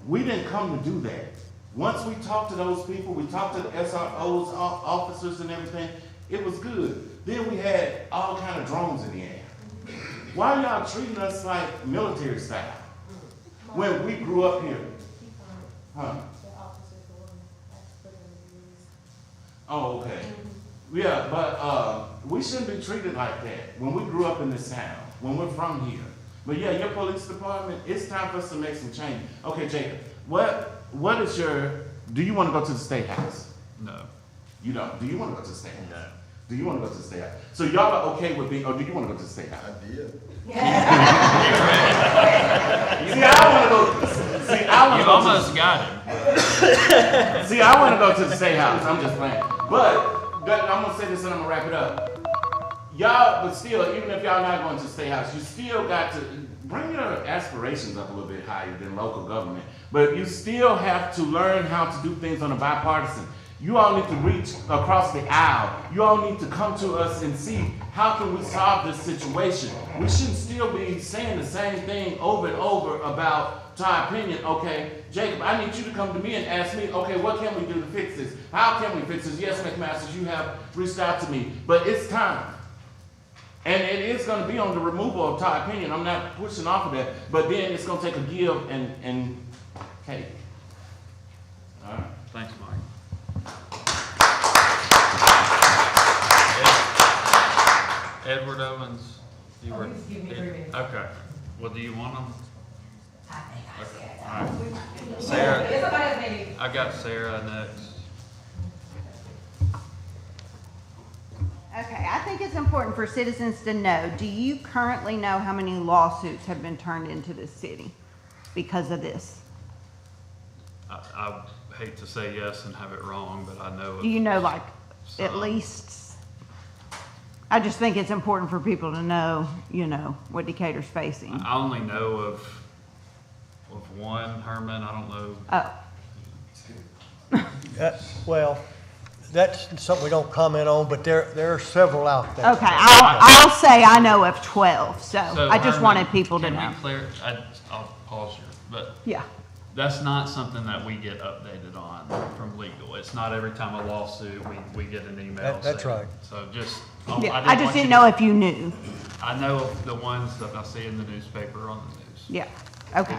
We didn't come to do that. Once we talked to those people, we talked to the SRO's officers and everything, it was good. Then we had all kind of drones in the air. Why are y'all treating us like military style? When we grew up here. Huh? Oh, okay. Yeah, but we shouldn't be treated like that when we grew up in this town, when we're from here. But yeah, your police department, it's time for us to make some change. Okay, Jacob, what is do you want to go to the State House? No. You don't? Do you want to go to the State House? No. Do you want to go to the State House? So y'all are okay with being, or do you want to go to the State House? I did. See, I want to go. You almost got him. See, I want to go to the State House. I'm just playing. But I'm gonna say this and I'm gonna wrap it up. Y'all, but still, even if y'all not going to the State House, you still got to bring your aspirations up a little bit higher than local government. But you still have to learn how to do things on a bipartisan. You all need to reach across the aisle. You all need to come to us and see how can we solve this situation. We shouldn't still be saying the same thing over and over about, to our opinion, okay, Jacob, I need you to come to me and ask me, okay, what can we do to fix this? How can we fix this? Yes, McMasters, you have reached out to me, but it's time. And it is going to be on the removal of Todd opinion. I'm not pushing off of that, but then it's going to take a give and take. All right, thanks, Mike. Edward Owens, you were. Just give me 3 minutes. Okay. Well, do you want them? I think I said. All right. It's Sarah, somebody else maybe. I got Sarah next. Okay, I think it's important for citizens to know, do you currently know how many lawsuits have been turned into this city because of this? I hate to say yes and have it wrong, but I know. Do you know, like, some. at least? I just think it's important for people to know, you know, what Decatur's facing. I only know of one, Herman, I don't know. Oh. Well, that's something we don't comment on, but there are several out there. Okay, I'll say I know of 12, so I just Herman, wanted people to can know. we clear, I'll pause you, but. Yeah. That's not something that we get updated on from legal. It's not every time a lawsuit, we get an email. That's saying- right. So just. Yeah, I just didn't know if you knew. I know of the ones that I see in the newspaper on the news. Yeah, okay.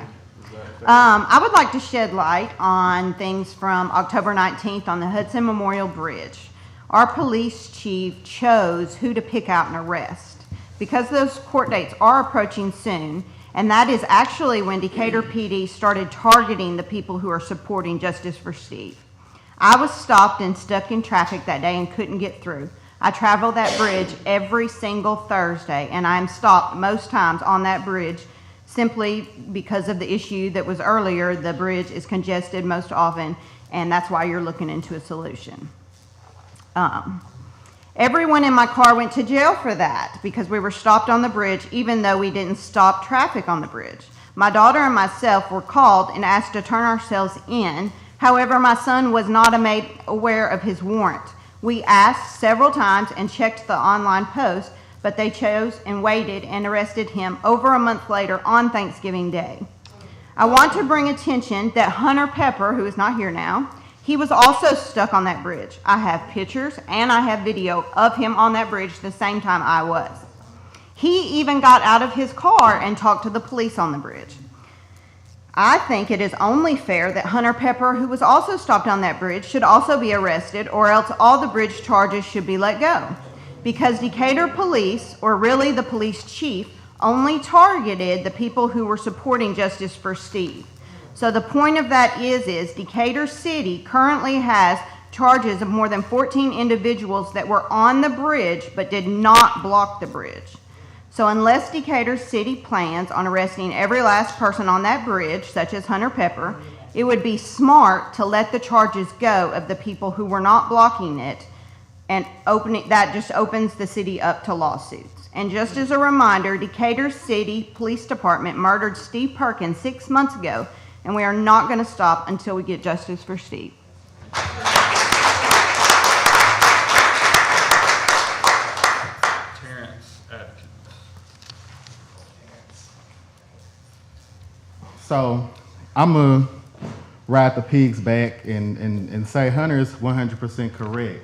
I would like to shed light on things from October 19th on the Hudson Memorial Bridge. Our police chief chose who to pick out and arrest. Because those court dates are approaching soon, and that is actually when Decatur PD started targeting the people who are supporting Justice for Steve. I was stopped and stuck in traffic that day and couldn't get through. I travel that bridge every single Thursday, and I'm stopped most times on that bridge simply because of the issue that was earlier. The bridge is congested most often, and that's why you're looking into a solution. Everyone in my car went to jail for that because we were stopped on the bridge even though we didn't stop traffic on the bridge. My daughter and myself were called and asked to turn ourselves in. However, my son was not made aware of his warrant. We asked several times and checked the online post, but they chose and waited and arrested him over a month later on Thanksgiving Day. I want to bring attention that Hunter Pepper, who is not here now, he was also stuck on that bridge. I have pictures and I have video of him on that bridge the same time I was. He even got out of his car and talked to the police on the bridge. I think it is only fair that Hunter Pepper, who was also stopped on that bridge, should also be arrested, or else all the bridge charges should be let go. Because Decatur police, or really the police chief, only targeted the people who were supporting Justice for Steve. So the point of that is Decatur City currently has charges of more than 14 individuals that were on the bridge but did not block the bridge. So unless Decatur City plans on arresting every last person on that bridge, such as Hunter Pepper, it would be smart to let the charges go of the people who were not blocking it, and that just opens the city up to lawsuits. And just as a reminder, Decatur City Police Department murdered Steve Perkins 6 months ago, and we are not going to stop until we get justice for Steve. So I'm going to ride the pigs back and say Hunter is 100% correct.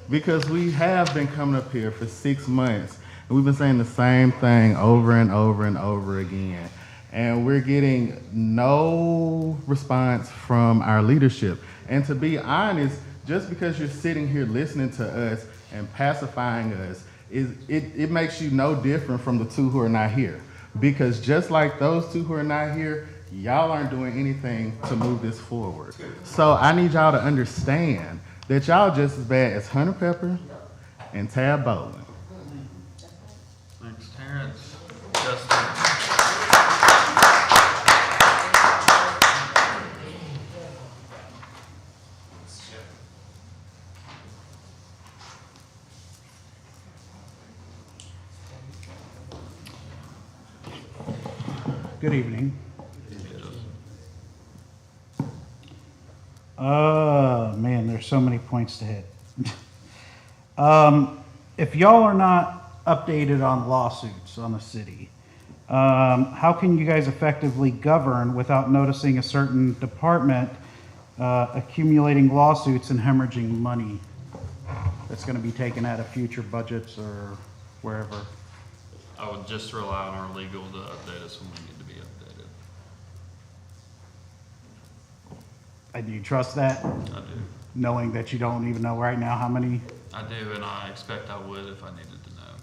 Because we have been coming up here for 6 months, and we've been saying the same thing over and over and over again. And we're getting no response from our leadership. And to be honest, just because you're sitting here listening to us and pacifying us, it makes you no different from the two who are not here. Because just like those two who are not here, y'all aren't doing anything to move this forward. So I need y'all to understand that y'all just as bad as Hunter Pepper and Tab Bowling. Thanks, Terrence. Justin. Good evening. Man, there's so many points to hit. If y'all are not updated on lawsuits on the city, how can you guys effectively govern without noticing a certain department accumulating lawsuits and hemorrhaging money that's going to be taken out of future budgets or wherever? I would just rely on our legal to update us when we need to be updated. And you trust that? I do. Knowing that you don't even know right now how many? I do, and I expect I would if I needed to know.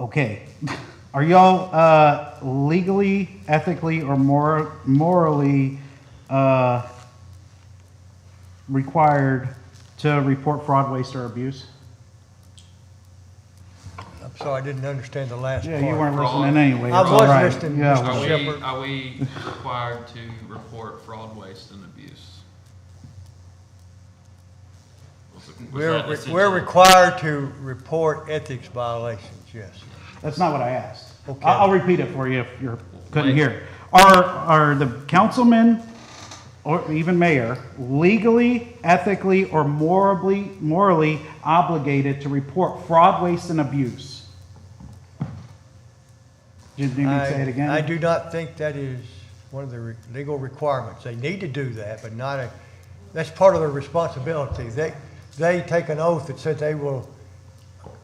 Okay. Are y'all legally, ethically, or morally required to report fraud, waste, or abuse? I'm sorry, I didn't understand the last part. Yeah, you weren't listening anyway. I It's was all right. listening, Yeah. Mr. Shepherd. Are we required to report fraud, waste, and abuse? We're required to report ethics violations, yes. That's not what I asked. Okay. I'll repeat it for you if you couldn't hear. Are the councilmen or even mayor legally, ethically, or morally obligated to report fraud, waste, and abuse? Do you need me to say it again? I do not think that is one of the legal requirements. They need to do that, but that's part of their responsibility. They take an oath that said they will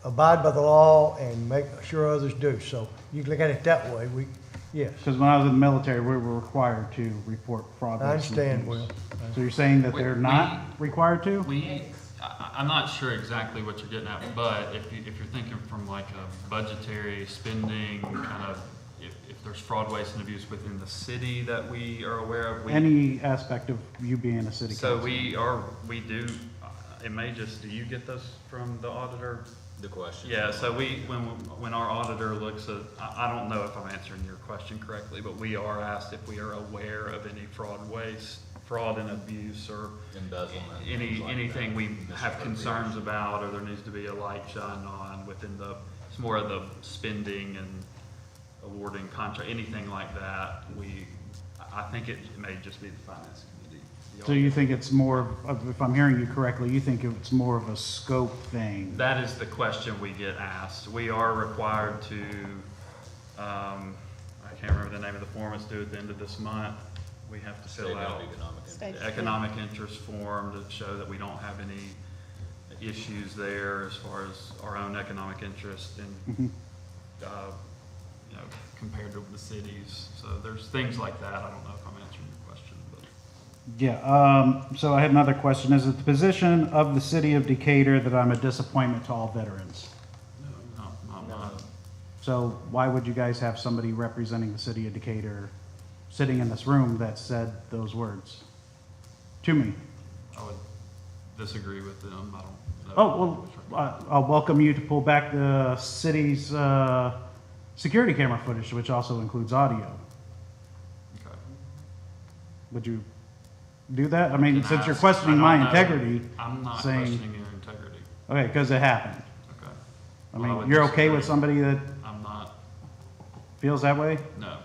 abide by the law and make sure others do. So you can look at it that way. Yes. Because when I was in the military, we were required to report fraud, I waste, and understand, abuse. Will. So you're saying that they're not required to? I'm not sure exactly what you're getting at, but if you're thinking from like a budgetary spending kind of, if there's fraud, waste, and abuse within the city that we are aware of. Any aspect of you being a city council? So we do, it may just, do you get those from the auditor? The question. Yeah, so when our auditor looks at, I don't know if I'm answering your question correctly, but we are asked if we are aware of any fraud, waste, fraud and abuse, or embezzlement, anything we have concerns about, or there needs to be a light shine on within it's more of the spending and awarding contract, anything like that. I think it may just be the finance committee. So you think it's more of, if I'm hearing you correctly, you think it's more of a scope thing? That is the question we get asked. We are required to, I can't remember the name of the form, it's due at the end of this month. We have to fill out the economic interest form to show that we don't have any issues there as far as our own economic interest and, compared to the cities. So there's things like that. I don't know if I'm answering your question, but. Yeah, so I had another question. Is it the position of the city of Decatur that I'm a disappointment to all veterans? No, not. So why would you guys have somebody representing the city of Decatur sitting in this room that said those words to me? I would disagree with them. I don't know. Oh, well, I'll welcome you to pull back the city's security camera footage, which also includes audio. Okay. Would you do that? I mean, Can since you're ask. questioning I my don't know. integrity, I'm not saying, questioning your integrity. okay, because it happened. Okay. I Well, mean, would you're okay disagree. with somebody that I'm not. feels that way? No.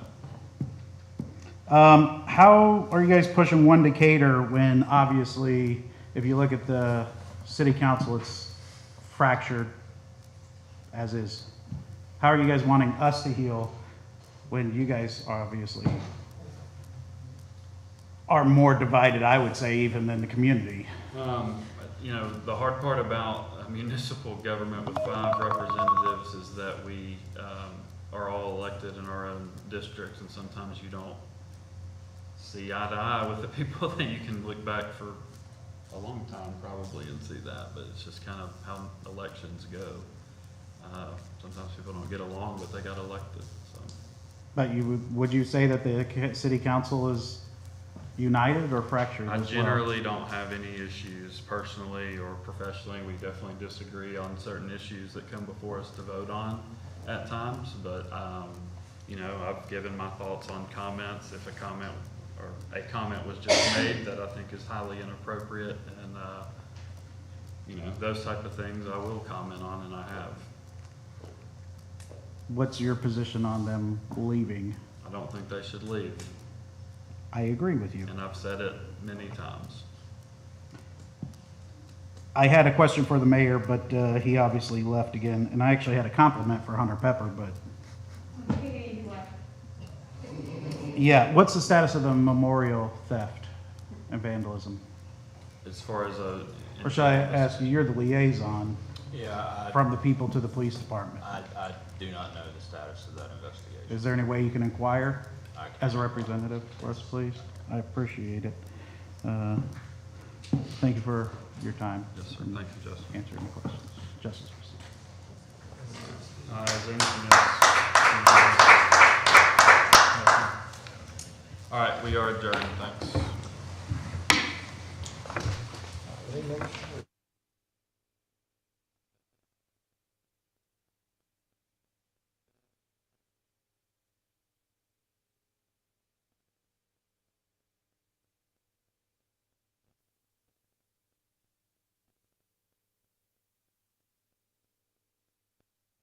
How are you guys pushing one Decatur when obviously, if you look at the city council, it's fractured as is? How are you guys wanting us to heal when you guys obviously are more divided, I would say, even than the community? You know, the hard part about a municipal government with 5 representatives is that we are all elected in our own districts, and sometimes you don't see eye to eye with the people that you can look back for a long time probably and see that, but it's just kind of how elections go. Sometimes people don't get along, but they got elected, so. But would you say that the city council is united or fractured I as well? generally don't have any issues personally or professionally. We definitely disagree on certain issues that come before us to vote on at times, but, you know, I've given my thoughts on comments. If a comment was just made that I think is highly inappropriate and, you know, those type of things I will comment on, and I have. What's your position on them leaving? I don't think they should leave, I agree with you. and I've said it many times. I had a question for the mayor, but he obviously left again, and I actually had a compliment for Hunter Pepper, but yeah, what's the status of the memorial theft and vandalism? As far as a. Or should I ask you, you're the liaison Yeah, from the people to the police department. I do not know the status of that investigation. Is there any way you can inquire I can. as a representative for us, please? I appreciate it. Thank you for your time. Yes, sir. Thank you, Justin. Answering the questions. Justice. Is there anything else? All right, we are adjourned. Thanks.